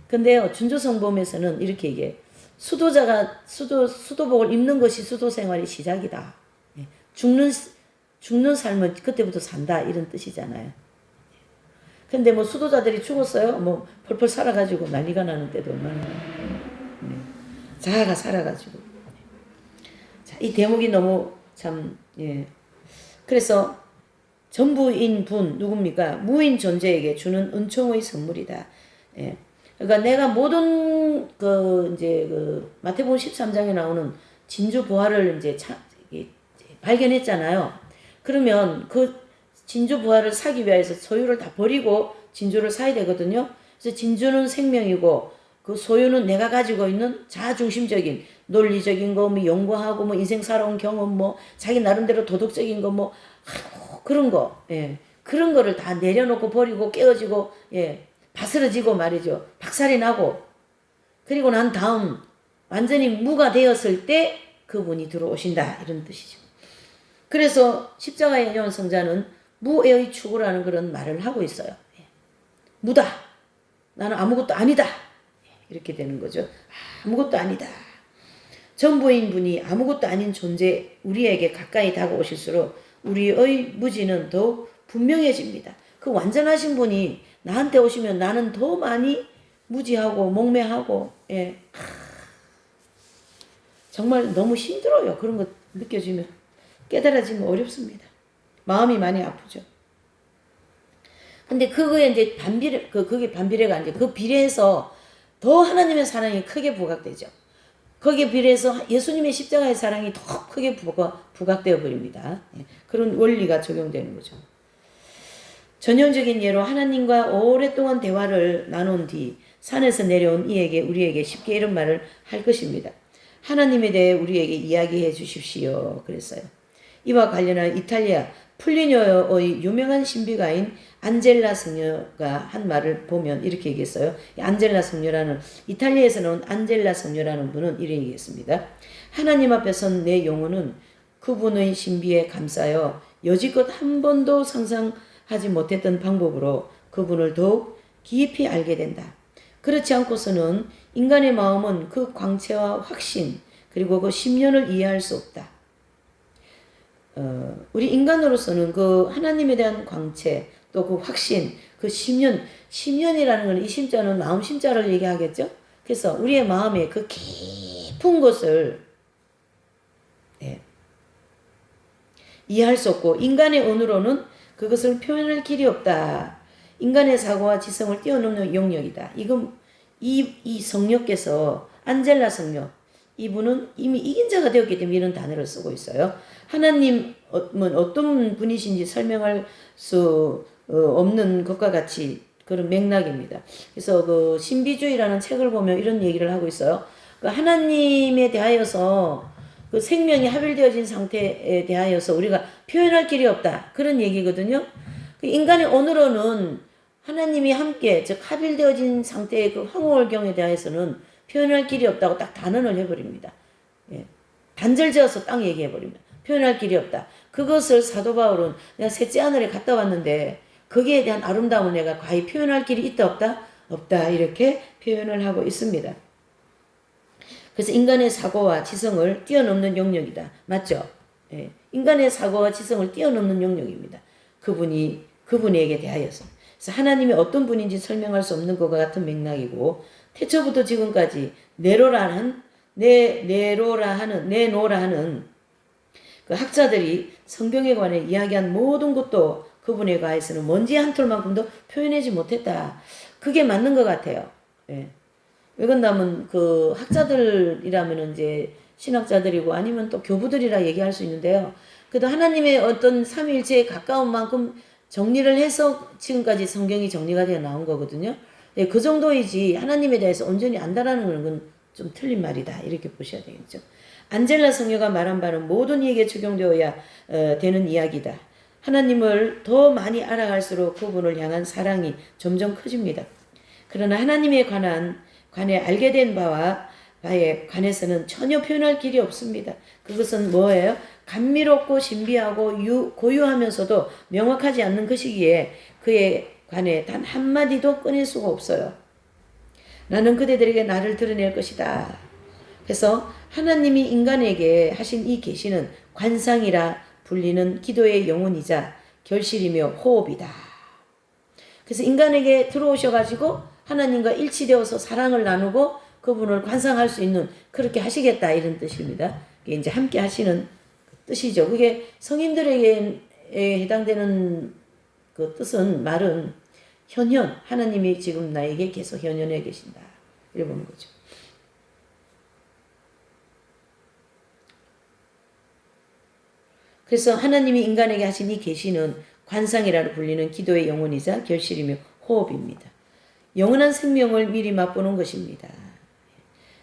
근데요, 준조성범에서는 이렇게 얘기해요. 수도복을 입는 것이 수도 생활의 시작이다. 죽는 삶은 그때부터 산다. 이런 뜻이잖아요. 근데 뭐 수도자들이 죽었어요? 뭐 펄펄 살아가지고 난리가 나는 때도 얼마나. 자아가 살아가지고. 자, 이 대목이 너무 참, 그래서 전부인 분, 누굽니까? 무인 존재에게 주는 은총의 선물이다. 그러니까 내가 모든 마태복음 13장에 나오는 진주 부활을 이제 발견했잖아요. 그러면 그 진주 부활을 사기 위해서 소유를 다 버리고 진주를 사야 되거든요. 그래서 진주는 생명이고 그 소유는 내가 가지고 있는 자아중심적인 논리적인 거, 뭐 연구하고 뭐 인생 살아온 경험, 뭐 자기 나름대로 도덕적인 거, 뭐 그런 거, 그런 거를 다 내려놓고 버리고 깨어지고, 바스러지고 말이죠. 박살이 나고, 그리고 난 다음 완전히 무가 되었을 때 그분이 들어오신다 이런 뜻이죠. 그래서 십자가의 연연 성자는 무의 추구라는 그런 말을 하고 있어요. 무다. 나는 아무것도 아니다. 이렇게 되는 거죠. 아무것도 아니다. 전부인 분이 아무것도 아닌 존재 우리에게 가까이 다가오실수록 우리의 무지는 더욱 분명해집니다. 그 완전하신 분이 나한테 오시면 나는 더 많이 무지하고 목매하고, 정말 너무 힘들어요. 그런 거 느껴지면. 깨달아지면 어렵습니다. 마음이 많이 아프죠. 근데 그거에 이제 그게 반비례가 아니죠. 그 비례해서 더 하나님의 사랑이 크게 부각되죠. 거기에 비례해서 예수님의 십자가의 사랑이 더 크게 부각되어 버립니다. 그런 원리가 적용되는 거죠. 전형적인 예로 하나님과 오랫동안 대화를 나눈 뒤 산에서 내려온 이에게 우리에게 쉽게 이런 말을 할 것입니다. 하나님에 대해 우리에게 이야기해 주십시오. 그랬어요. 이와 관련한 이탈리아 풀리뇨의 유명한 신비가인 안젤라 성녀가 한 말을 보면 이렇게 얘기했어요. 안젤라 성녀라는, 이탈리아에서 나온 안젤라 성녀라는 분은 이렇게 얘기했습니다. 하나님 앞에 선 내 영혼은 그분의 신비에 감싸여 여지껏 한 번도 상상하지 못했던 방법으로 그분을 더욱 깊이 알게 된다. 그렇지 않고서는 인간의 마음은 그 광채와 확신 그리고 그 심연을 이해할 수 없다. 우리 인간으로서는 그 하나님에 대한 광채, 또 그 확신, 그 심연이라는 건 이 심자는 마음 심자를 얘기하겠죠? 그래서 우리의 마음에 그 깊은 것을 이해할 수 없고, 인간의 언어로는 그것을 표현할 길이 없다. 인간의 사고와 지성을 뛰어넘는 영역이다. 이 성녀께서, 안젤라 성녀, 이분은 이미 이긴 자가 되었기 때문에 이런 단어를 쓰고 있어요. 하나님은 어떤 분이신지 설명할 수 없는 것과 같이 그런 맥락입니다. 그래서 그 신비주의라는 책을 보면 이런 얘기를 하고 있어요. 그 하나님에 대하여서 그 생명이 합일되어진 상태에 대하여서 우리가 표현할 길이 없다. 그런 얘기거든요. 그 인간의 언어로는 하나님이 함께, 즉 합일되어진 상태의 그 황홀경에 대해서는 표현할 길이 없다고 딱 단언을 해버립니다. 단절지어서 딱 얘기해버립니다. 표현할 길이 없다. 그것을 사도 바울은 내가 셋째 하늘에 갔다 왔는데 거기에 대한 아름다움을 내가 과히 표현할 길이 있다 없다? 없다. 이렇게 표현을 하고 있습니다. 그래서 인간의 사고와 지성을 뛰어넘는 영역이다. 맞죠? 예. 인간의 사고와 지성을 뛰어넘는 영역입니다. 그분에게 대하여서. 그래서 하나님이 어떤 분인지 설명할 수 없는 것과 같은 맥락이고 태초부터 지금까지 네노라 하는 그 학자들이 성경에 관해 이야기한 모든 것도 그분에 관해서는 먼지 한 톨만큼도 표현하지 못했다. 그게 맞는 것 같아요. 예. 왜 그런다면 그 학자들이라면 이제 신학자들이고 아니면 또 교부들이라 얘기할 수 있는데요. 그래도 하나님의 어떤 삼위일체에 가까운 만큼 정리를 해서 지금까지 성경이 정리가 되어 나온 거거든요. 네, 그 정도이지 하나님에 대해서 온전히 안다라는 건 좀 틀린 말이다. 이렇게 보셔야 되겠죠. 안젤라 성녀가 말한 바는 모든 이에게 적용되어야 되는 이야기다. 하나님을 더 많이 알아갈수록 그분을 향한 사랑이 점점 커집니다. 그러나 하나님에 관해 알게 된 바에 관해서는 전혀 표현할 길이 없습니다. 그것은 뭐예요? 감미롭고 신비하고 고유하면서도 명확하지 않는 것이기에 그에 관해 단 한마디도 꺼낼 수가 없어요. 나는 그대들에게 나를 드러낼 것이다. 그래서 하나님이 인간에게 하신 이 계시는 관상이라 불리는 기도의 영혼이자 결실이며 호흡이다. 그래서 인간에게 들어오셔가지고 하나님과 일치되어서 사랑을 나누고 그분을 관상할 수 있는 그렇게 하시겠다 이런 뜻입니다. 이게 이제 함께 하시는 뜻이죠. 그게 성인들에게 해당되는 그 뜻은 말은 현현 하나님이 지금 나에게 계속 현현해 계신다 이렇게 보는 거죠. 그래서 하나님이 인간에게 하신 이 계시는 관상이라 불리는 기도의 영혼이자 결실이며 호흡입니다. 영원한 생명을 미리 맛보는 것입니다.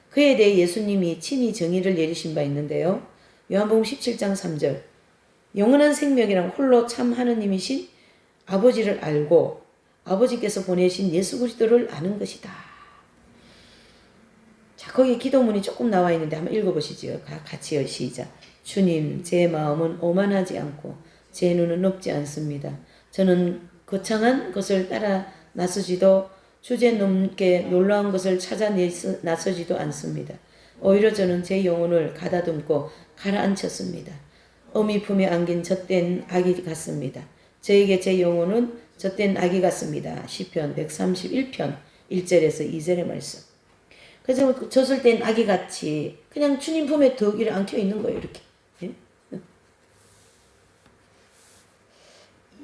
그에 대해 예수님이 친히 정의를 내리신 바 있는데요. 요한복음 17장 3절 영원한 생명이란 홀로 참 하느님이신 아버지를 알고 아버지께서 보내신 예수 그리스도를 아는 것이다. 자, 거기 기도문이 조금 나와 있는데 한번 읽어보시죠. 같이요. 시작. 주님, 제 마음은 오만하지 않고 제 눈은 높지 않습니다. 저는 거창한 것을 따라 나서지도 주제넘게 놀라운 것을 찾아 나서지도 않습니다. 오히려 저는 제 영혼을 가다듬고 가라앉혔습니다. 어미 품에 안긴 젖된 아기 같습니다. 저에게 제 영혼은 젖된 아기 같습니다. 시편 131편 1절에서 2절의 말씀. 그래서 젖을 뗀 아기같이 그냥 주님 품에 덕이를 안겨 있는 거예요. 이렇게.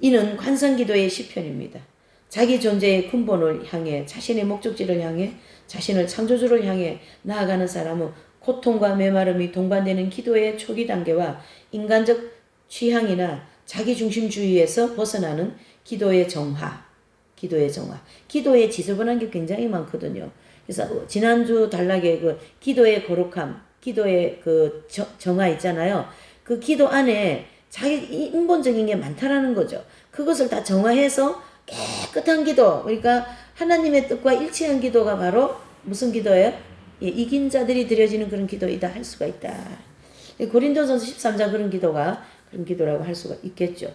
이는 관상기도의 시편입니다. 자기 존재의 근본을 향해 자신의 목적지를 향해 자신을 창조주를 향해 나아가는 사람은 고통과 메마름이 동반되는 기도의 초기 단계와 인간적 취향이나 자기중심주의에서 벗어나는 기도의 정화. 기도에 지저분한 게 굉장히 많거든요. 그래서 지난주 단락에 그 기도의 거룩함, 기도의 그 정화 있잖아요. 그 기도 안에 자기 인본적인 게 많다라는 거죠. 그것을 다 정화해서 깨끗한 기도, 그러니까 하나님의 뜻과 일치한 기도가 바로 무슨 기도예요? 예, 이긴 자들이 드려지는 그런 기도이다 할 수가 있다. 고린도전서 13장 그런 기도가 그런 기도라고 할 수가 있겠죠.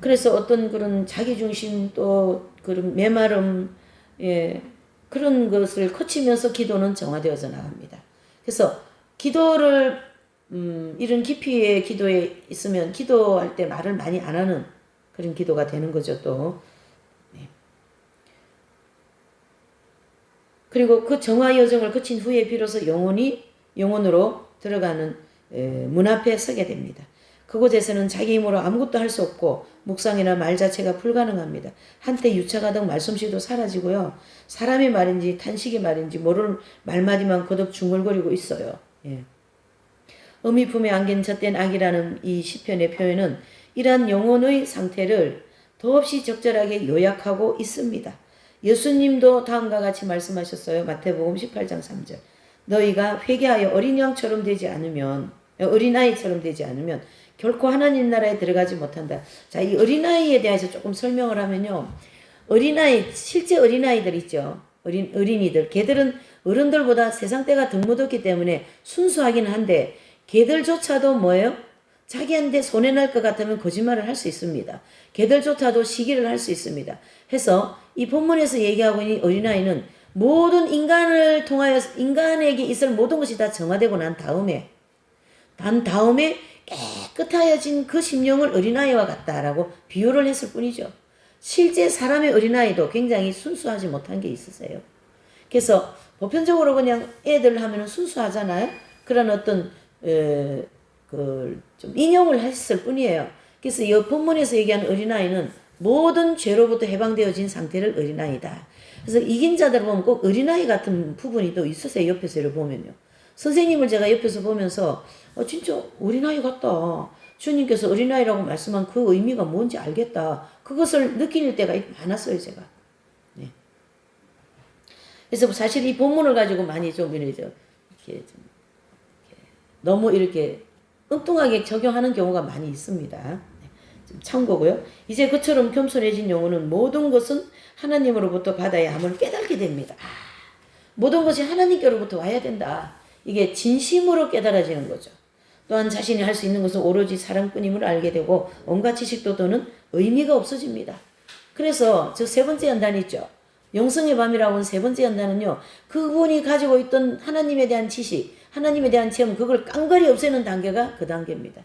그래서 어떤 그런 자기중심 또 그런 메마름, 예, 그런 것을 거치면서 기도는 정화되어져 나갑니다. 그래서 기도를 이런 깊이의 기도에 있으면 기도할 때 말을 많이 안 하는 그런 기도가 되는 거죠. 또 네. 그리고 그 정화 여정을 거친 후에 비로소 영혼으로 들어가는 문 앞에 서게 됩니다. 그곳에서는 자기 힘으로 아무것도 할 수 없고 묵상이나 말 자체가 불가능합니다. 한때 유창하던 말솜씨도 사라지고요. 사람의 말인지 탄식의 말인지 모를 말마디만 거듭 중얼거리고 있어요. 예. 어미 품에 안긴 젖된 아기라는 이 시편의 표현은 이러한 영혼의 상태를 더없이 적절하게 요약하고 있습니다. 예수님도 다음과 같이 말씀하셨어요. 마태복음 18장 3절. 너희가 회개하여 어린아이처럼 되지 않으면 결코 하나님 나라에 들어가지 못한다. 자, 이 어린아이에 대해서 조금 설명을 하면요. 실제 어린아이들 있죠. 어린이들. 걔들은 어른들보다 세상 때가 더 묻었기 때문에 순수하긴 한데 걔들조차도 뭐예요? 자기한테 손해날 것 같으면 거짓말을 할 수 있습니다. 걔들조차도 시기를 할 수 있습니다. 해서 이 본문에서 얘기하고 있는 어린아이는 모든 인간을 통하여 인간에게 있을 모든 것이 다 정화되고 난 다음에 깨끗하여진 그 심령을 어린아이와 같다라고 비유를 했을 뿐이죠. 실제 사람의 어린아이도 굉장히 순수하지 못한 게 있으세요. 그래서 보편적으로 그냥 애들 하면은 순수하잖아요. 그런 어떤 좀 인용을 했을 뿐이에요. 그래서 이 본문에서 얘기하는 어린아이는 모든 죄로부터 해방되어진 상태를 어린아이다. 그래서 이긴 자들을 보면 꼭 어린아이 같은 부분이 또 있으세요. 옆에서 이렇게 보면요. 선생님을 제가 옆에서 보면서 진짜 어린아이 같다. 주님께서 어린아이라고 말씀한 그 의미가 뭔지 알겠다. 그것을 느낄 때가 많았어요. 제가. 네. 그래서 사실 이 본문을 가지고 많이 좀 이렇게 너무 이렇게 엉뚱하게 적용하는 경우가 많이 있습니다. 네. 참고고요. 이제 그처럼 겸손해진 영혼은 모든 것은 하나님으로부터 받아야 함을 깨닫게 됩니다. 모든 것이 하나님께로부터 와야 된다. 이게 진심으로 깨달아지는 거죠. 또한 자신이 할 수 있는 것은 오로지 사랑뿐임을 알게 되고 온갖 지식도 또는 의미가 없어집니다. 그래서 저 세 번째 연단 있죠. 영성의 밤이라고 하는 세 번째 연단은요. 그분이 가지고 있던 하나님에 대한 지식, 하나님에 대한 체험, 그걸 깡그리 없애는 단계가 그 단계입니다.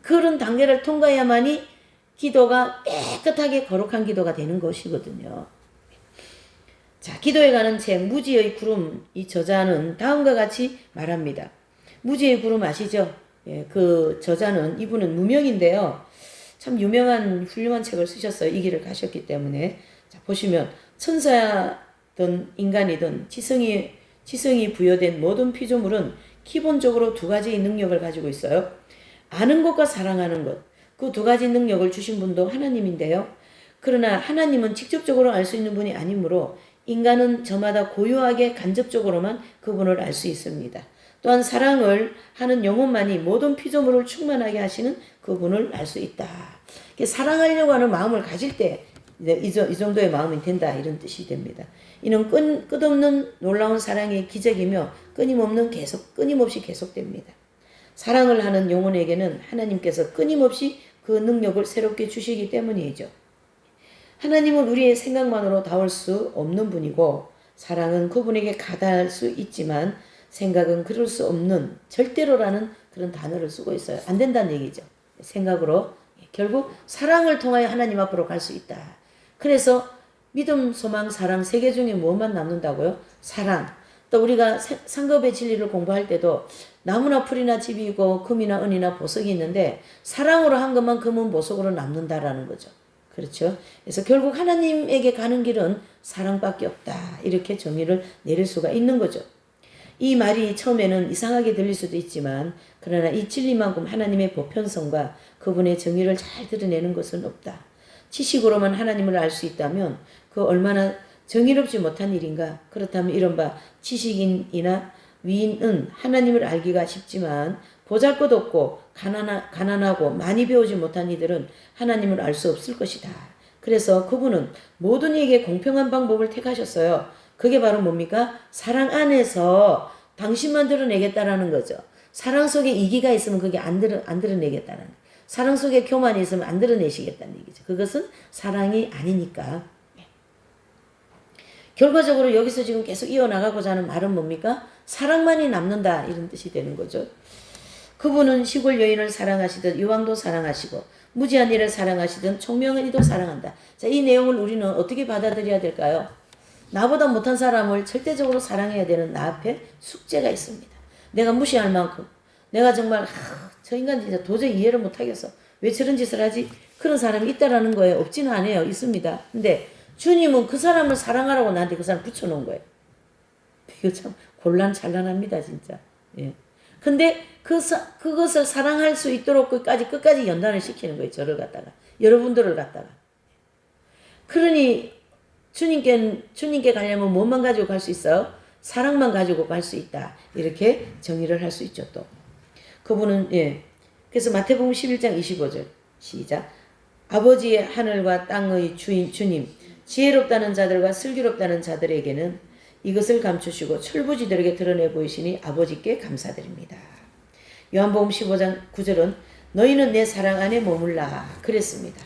그런 단계를 통과해야만이 기도가 깨끗하게 거룩한 기도가 되는 것이거든요. 자, 기도에 관한 책 무지의 구름 이 저자는 다음과 같이 말합니다. 무지의 구름 아시죠? 예, 그 저자는 이분은 무명인데요. 참 유명한 훌륭한 책을 쓰셨어요. 이 길을 가셨기 때문에. 자, 보시면 천사든 인간이든 지성이 부여된 모든 피조물은 기본적으로 두 가지의 능력을 가지고 있어요. 아는 것과 사랑하는 것. 그 두 가지 능력을 주신 분도 하나님인데요. 그러나 하나님은 직접적으로 알 수 있는 분이 아니므로 인간은 저마다 고유하게 간접적으로만 그분을 알 수 있습니다. 또한 사랑을 하는 영혼만이 모든 피조물을 충만하게 하시는 그분을 알 수 있다. 사랑하려고 하는 마음을 가질 때 이 정도의 마음이 된다 이런 뜻이 됩니다. 이는 끝없는 놀라운 사랑의 기적이며 끊임없이 계속됩니다. 사랑을 하는 영혼에게는 하나님께서 끊임없이 그 능력을 새롭게 주시기 때문이죠. 하나님은 우리의 생각만으로 닿을 수 없는 분이고 사랑은 그분에게 가닿을 수 있지만 생각은 그럴 수 없는 절대로라는 그런 단어를 쓰고 있어요. 안 된다는 얘기죠. 생각으로 결국 사랑을 통하여 하나님 앞으로 갈 수 있다. 그래서 믿음, 소망, 사랑 세 개 중에 무엇만 남는다고요? 사랑. 또 우리가 상급의 진리를 공부할 때도 나무나 풀이나 집이 있고 금이나 은이나 보석이 있는데 사랑으로 한 것만 금은 보석으로 남는다라는 거죠. 그렇죠? 그래서 결국 하나님에게 가는 길은 사랑밖에 없다. 이렇게 정의를 내릴 수가 있는 거죠. 이 말이 처음에는 이상하게 들릴 수도 있지만 그러나 이 진리만큼 하나님의 보편성과 그분의 정의를 잘 드러내는 것은 없다. 지식으로만 하나님을 알 수 있다면 그 얼마나 정의롭지 못한 일인가. 그렇다면 이른바 지식인이나 위인은 하나님을 알기가 쉽지만 보잘것없고 가난하고 많이 배우지 못한 이들은 하나님을 알 수 없을 것이다. 그래서 그분은 모든 이에게 공평한 방법을 택하셨어요. 그게 바로 뭡니까? 사랑 안에서 당신만 드러내겠다라는 거죠. 사랑 속에 이기가 있으면 그게 안 드러내겠다는 거예요. 사랑 속에 교만이 있으면 안 드러내시겠다는 얘기죠. 그것은 사랑이 아니니까. 결과적으로 여기서 지금 계속 이어나가고자 하는 말은 뭡니까? 사랑만이 남는다 이런 뜻이 되는 거죠. 그분은 시골 여인을 사랑하시듯 유황도 사랑하시고 무지한 이를 사랑하시든 총명한 이도 사랑한다. 자, 이 내용을 우리는 어떻게 받아들여야 될까요? 나보다 못한 사람을 절대적으로 사랑해야 되는 나 앞에 숙제가 있습니다. 내가 무시할 만큼 내가 정말 저 인간 진짜 도저히 이해를 못하겠어. 왜 저런 짓을 하지? 그런 사람이 있다라는 거예요. 없지는 않아요. 있습니다. 근데 주님은 그 사람을 사랑하라고 나한테 그 사람 붙여놓은 거예요. 이거 참 곤란찬란합니다. 진짜. 예. 근데 그것을 사랑할 수 있도록 끝까지 연단을 시키는 거예요. 저를 갖다가. 여러분들을 갖다가. 그러니 주님께 가려면 뭐만 가지고 갈 수 있어요? 사랑만 가지고 갈 수 있다. 이렇게 정의를 할 수 있죠. 또. 그분은 그래서 마태복음 11장 25절 시작. 아버지의 하늘과 땅의 주님 지혜롭다는 자들과 슬기롭다는 자들에게는 이것을 감추시고 철부지들에게 드러내 보이시니 아버지께 감사드립니다. 요한복음 15장 9절은 너희는 내 사랑 안에 머물라 그랬습니다.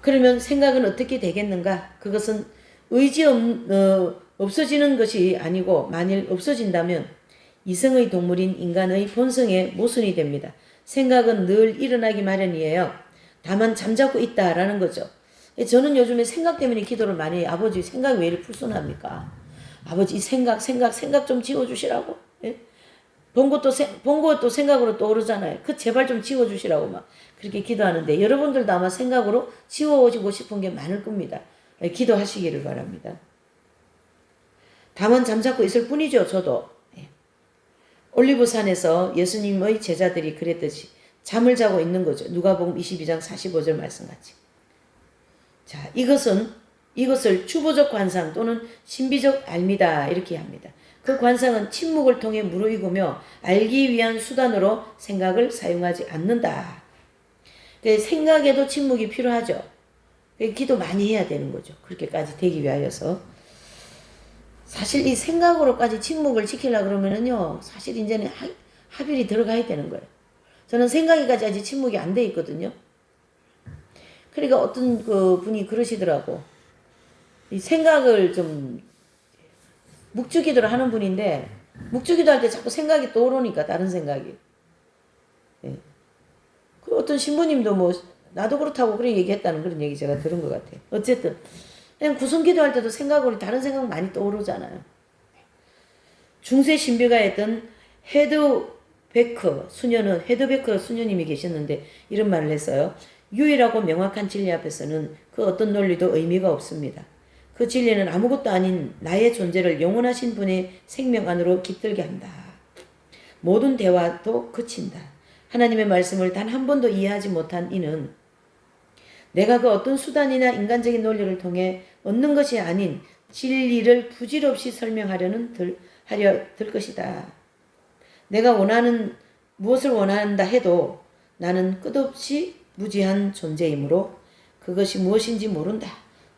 그러면 생각은 어떻게 되겠는가? 그것은 없어지는 것이 아니고 만일 없어진다면 이성의 동물인 인간의 본성의 모순이 됩니다. 생각은 늘 일어나기 마련이에요. 다만 잠자고 있다라는 거죠. 저는 요즘에 생각 때문에 기도를 많이 해요. 아버지 생각이 왜 이렇게 불순합니까? 아버지 이 생각 좀 지워주시라고. 예? 본 것도 생각으로 떠오르잖아요. 그 제발 좀 지워주시라고 막 그렇게 기도하는데 여러분들도 아마 생각으로 지워지고 싶은 게 많을 겁니다. 예, 기도하시기를 바랍니다. 다만 잠자고 있을 뿐이죠. 저도. 예. 올리브산에서 예수님의 제자들이 그랬듯이 잠을 자고 있는 거죠. 누가복음 22장 45절 말씀같이. 자, 이것을 추보적 관상 또는 신비적 알미다 이렇게 합니다. 그 관상은 침묵을 통해 무르익으며 알기 위한 수단으로 생각을 사용하지 않는다. 생각에도 침묵이 필요하죠. 기도 많이 해야 되는 거죠. 그렇게까지 되기 위하여서. 사실 이 생각으로까지 침묵을 지키려고 그러면은요, 사실 이제는 합일이 들어가야 되는 거예요. 저는 생각에까지 아직 침묵이 안 돼 있거든요. 그러니까 어떤 그 분이 그러시더라고. 이 생각을 좀 묵주기도를 하는 분인데 묵주기도 할 때 자꾸 생각이 떠오르니까 다른 생각이. 예. 그 어떤 신부님도 뭐 나도 그렇다고 그런 얘기했다는 그런 얘기 제가 들은 것 같아요. 어쨌든 그냥 구성기도 할 때도 생각으로 다른 생각 많이 떠오르잖아요. 중세 신비가였던 헤드베크 수녀님이 계셨는데 이런 말을 했어요. 유일하고 명확한 진리 앞에서는 그 어떤 논리도 의미가 없습니다. 그 진리는 아무것도 아닌 나의 존재를 영원하신 분의 생명 안으로 깃들게 한다. 모든 대화도 그친다. 하나님의 말씀을 단 한 번도 이해하지 못한 이는 내가 그 어떤 수단이나 인간적인 논리를 통해 얻는 것이 아닌 진리를 부질없이 설명하려는 들 것이다. 내가 무엇을 원한다 해도 나는 끝없이 무지한 존재이므로 그것이 무엇인지 모른다.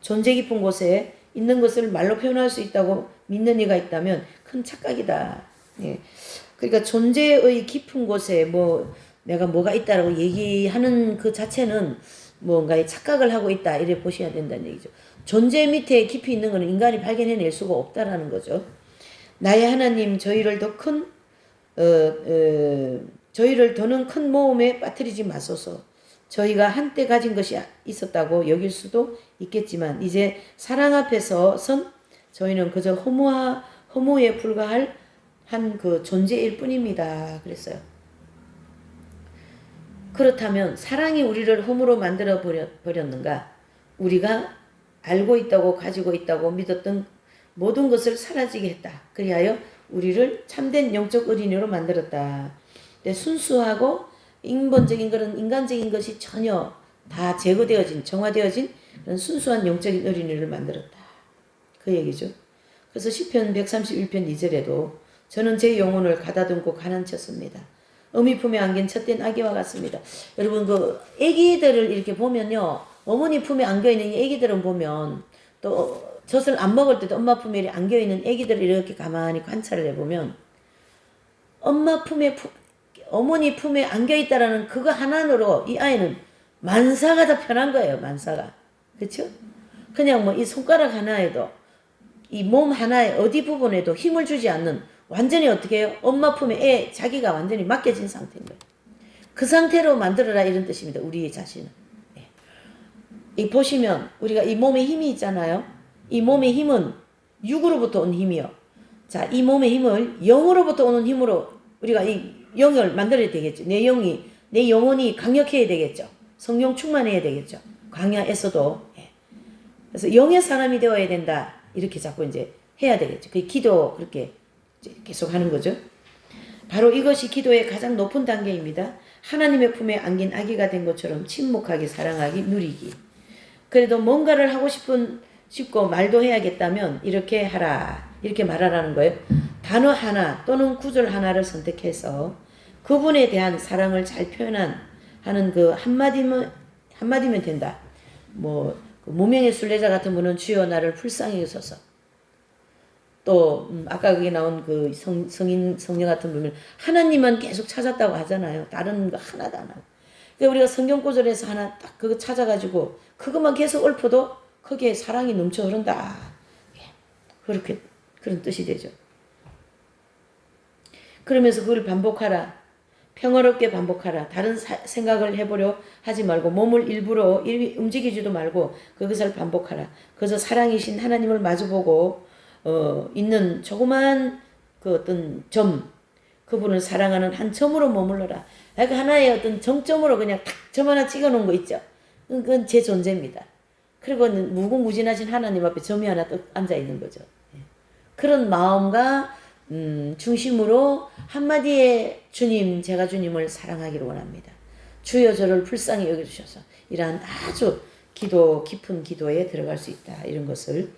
존재 깊은 곳에 있는 것을 말로 표현할 수 있다고 믿는 이가 있다면 큰 착각이다. 예. 그러니까 존재의 깊은 곳에 내가 뭐가 있다라고 얘기하는 그 자체는 뭔가의 착각을 하고 있다. 이래 보셔야 된다는 얘기죠. 존재 밑에 깊이 있는 것은 인간이 발견해낼 수가 없다라는 거죠. 나의 하나님 저희를 더는 큰 모험에 빠뜨리지 마소서. 저희가 한때 가진 것이 있었다고 여길 수도 있겠지만 이제 사랑 앞에서선 저희는 그저 허무에 불과할 한 그 존재일 뿐입니다. 그랬어요. 그렇다면 사랑이 우리를 허무로 만들어 버렸는가? 우리가 알고 있다고 가지고 있다고 믿었던 모든 것을 사라지게 했다. 그리하여 우리를 참된 영적 어린이로 만들었다. 순수하고 인본적인 그런 인간적인 것이 전혀 다 정화되어진 그런 순수한 영적인 어린이를 만들었다. 그 얘기죠. 그래서 시편 131편 2절에도 저는 제 영혼을 가다듬고 가난쳤습니다. 어미 품에 안긴 젖된 아기와 같습니다. 여러분 그 아기들을 이렇게 보면요. 어머니 품에 안겨있는 이 아기들은 보면 또 젖을 안 먹을 때도 엄마 품에 안겨있는 아기들을 이렇게 가만히 관찰을 해보면 어머니 품에 안겨있다라는 그거 하나로 이 아이는 만사가 다 편한 거예요. 만사가. 그렇죠? 그냥 이 손가락 하나에도 이 몸 하나에 어디 부분에도 힘을 주지 않는 완전히 어떻게 해요? 엄마 품에 자기가 완전히 맡겨진 상태인 거예요. 그 상태로 만들어라 이런 뜻입니다. 우리의 자신은. 네. 이 보시면 우리가 이 몸에 힘이 있잖아요. 이 몸의 힘은 육으로부터 온 힘이요. 자, 이 몸의 힘을 영으로부터 오는 힘으로 우리가 이 영을 만들어야 되겠죠. 내 영혼이 강력해야 되겠죠. 성령 충만해야 되겠죠. 광야에서도. 예. 그래서 영의 사람이 되어야 된다. 이렇게 자꾸 이제 해야 되겠죠. 그 기도 그렇게 계속 하는 거죠. 바로 이것이 기도의 가장 높은 단계입니다. 하나님의 품에 안긴 아기가 된 것처럼 침묵하기, 사랑하기, 누리기. 그래도 뭔가를 하고 싶고 말도 해야겠다면 이렇게 하라. 이렇게 말하라는 거예요. 단어 하나 또는 구절 하나를 선택해서 그분에 대한 사랑을 잘 하는 그 한마디면 된다. 무명의 순례자 같은 분은 주여 나를 불쌍히 여소서. 또 아까 거기 나온 그 성인 성녀 같은 분은 하나님만 계속 찾았다고 하잖아요. 다른 거 하나도 안 하고. 그러니까 우리가 성경 구절에서 하나 딱 그거 찾아가지고 그것만 계속 읊어도 거기에 사랑이 넘쳐 흐른다. 예, 그렇게 그런 뜻이 되죠. 그러면서 그걸 반복하라. 평화롭게 반복하라. 다른 생각을 해보려 하지 말고 몸을 일부러 움직이지도 말고 그것을 반복하라. 그저 사랑이신 하나님을 마주보고 있는 조그만 그 어떤 점, 그분을 사랑하는 한 점으로 머물러라. 그러니까 하나의 어떤 정점으로 그냥 탁 점 하나 찍어놓은 거 있죠. 그건 제 존재입니다. 그리고 무궁무진하신 하나님 앞에 점이 하나 또 앉아있는 거죠. 그런 마음과 중심으로 한마디에 주님, 제가 주님을 사랑하기를 원합니다. 주여 저를 불쌍히 여겨주셔서 이러한 아주 깊은 기도에 들어갈 수 있다. 이런 것을.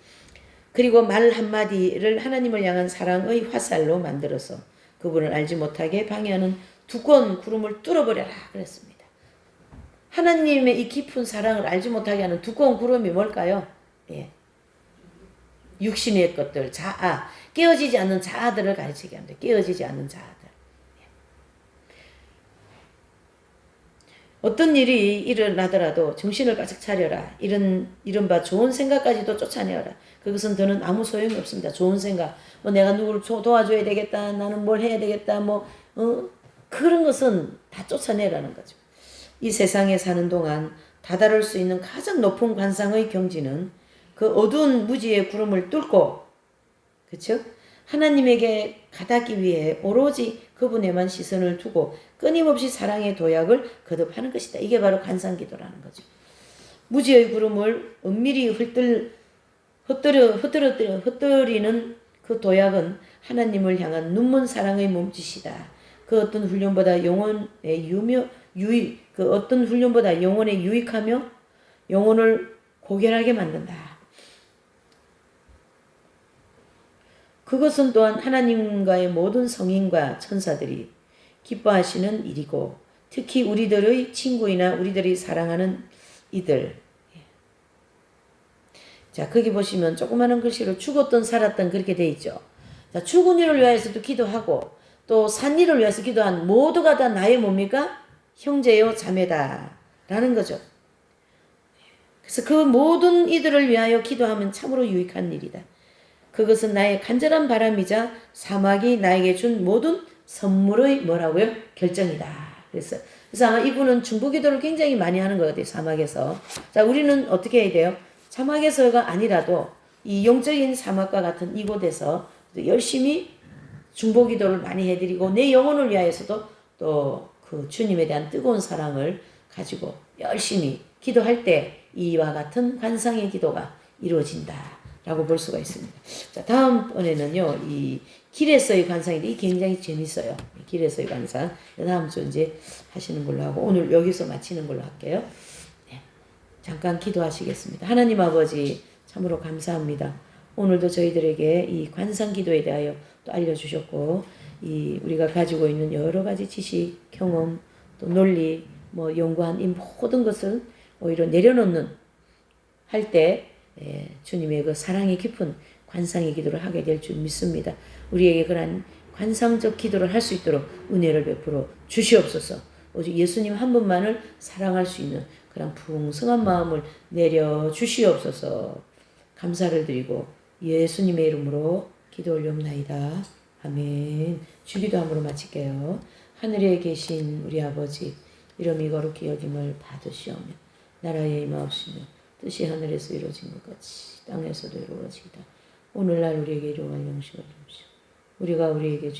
그리고 말 한마디를 하나님을 향한 사랑의 화살로 만들어서 그분을 알지 못하게 방해하는 두꺼운 구름을 뚫어버려라 그랬습니다. 하나님의 이 깊은 사랑을 알지 못하게 하는 두꺼운 구름이 뭘까요? 예. 육신의 것들, 자아, 깨어지지 않는 자아들을 가르치게 합니다. 깨어지지 않는 자아들. 어떤 일이 일어나더라도 정신을 바짝 차려라. 이른바 좋은 생각까지도 쫓아내어라. 그것은 더는 아무 소용이 없습니다. 좋은 생각, 뭐 내가 누구를 도와줘야 되겠다, 나는 뭘 해야 되겠다, 그런 것은 다 쫓아내라는 거죠. 이 세상에 사는 동안 다다를 수 있는 가장 높은 관상의 경지는 그 어두운 무지의 구름을 뚫고, 그렇죠? 하나님에게 가닿기 위해 오로지 그분에만 시선을 두고 끊임없이 사랑의 도약을 거듭하는 것이다. 이게 바로 관상기도라는 거죠. 무지의 구름을 은밀히 흩뜨리는 그 도약은 하나님을 향한 눈먼 사랑의 몸짓이다. 그 어떤 훈련보다 영혼에 유익하며 영혼을 고결하게 만든다. 그것은 또한 하나님과의 모든 성인과 천사들이 기뻐하시는 일이고 특히 우리들의 친구이나 우리들이 사랑하는 이들. 자, 거기 보시면 조그마한 글씨로 죽었던 살았던 그렇게 돼 있죠. 자, 죽은 이를 위해서도 기도하고 또 산 이를 위해서 기도한 모두가 다 나의 뭡니까? 형제요 자매다 라는 거죠. 그래서 그 모든 이들을 위하여 기도하면 참으로 유익한 일이다. 그것은 나의 간절한 바람이자 사막이 나에게 준 모든 선물의 뭐라고요? 결정이다. 그래서 아마 이분은 중보기도를 굉장히 많이 하는 것 같아요. 사막에서. 자, 우리는 어떻게 해야 돼요? 사막에서가 아니라도 이 영적인 사막과 같은 이곳에서 열심히 중보기도를 많이 해드리고 내 영혼을 위하여서도 또 그 주님에 대한 뜨거운 사랑을 가지고 열심히 기도할 때 이와 같은 관상의 기도가 이루어진다라고 볼 수가 있습니다. 자, 다음번에는요, 이 길에서의 관상인데 이 굉장히 재밌어요. 길에서의 관상. 다음 주 이제 하시는 걸로 하고 오늘 여기서 마치는 걸로 할게요. 네, 잠깐 기도하시겠습니다. 하나님 아버지 참으로 감사합니다. 오늘도 저희들에게 이 관상 기도에 대하여 또 알려주셨고 이 우리가 가지고 있는 여러 가지 지식, 경험, 또 논리, 연구한 이 모든 것을 오히려 내려놓는 할 때 주님의 그 사랑이 깊은 관상의 기도를 하게 될 줄 믿습니다. 우리에게 그러한 관상적 기도를 할 수 있도록 은혜를 베풀어 주시옵소서. 오직 예수님 한 분만을 사랑할 수 있는 그런 풍성한 마음을 내려 주시옵소서. 감사를 드리고 예수님의 이름으로 기도 올려옵나이다. 아멘. 주기도함으로 마칠게요. 하늘에 계신 우리 아버지, 이름이 거룩히 여김을 받으시오며 나라의 임하옵시며 뜻이 하늘에서 이루어진 것 같이 땅에서도 이루어지이다. 오늘날 우리에게 일용할 양식을 주옵시오. 우리가 우리에게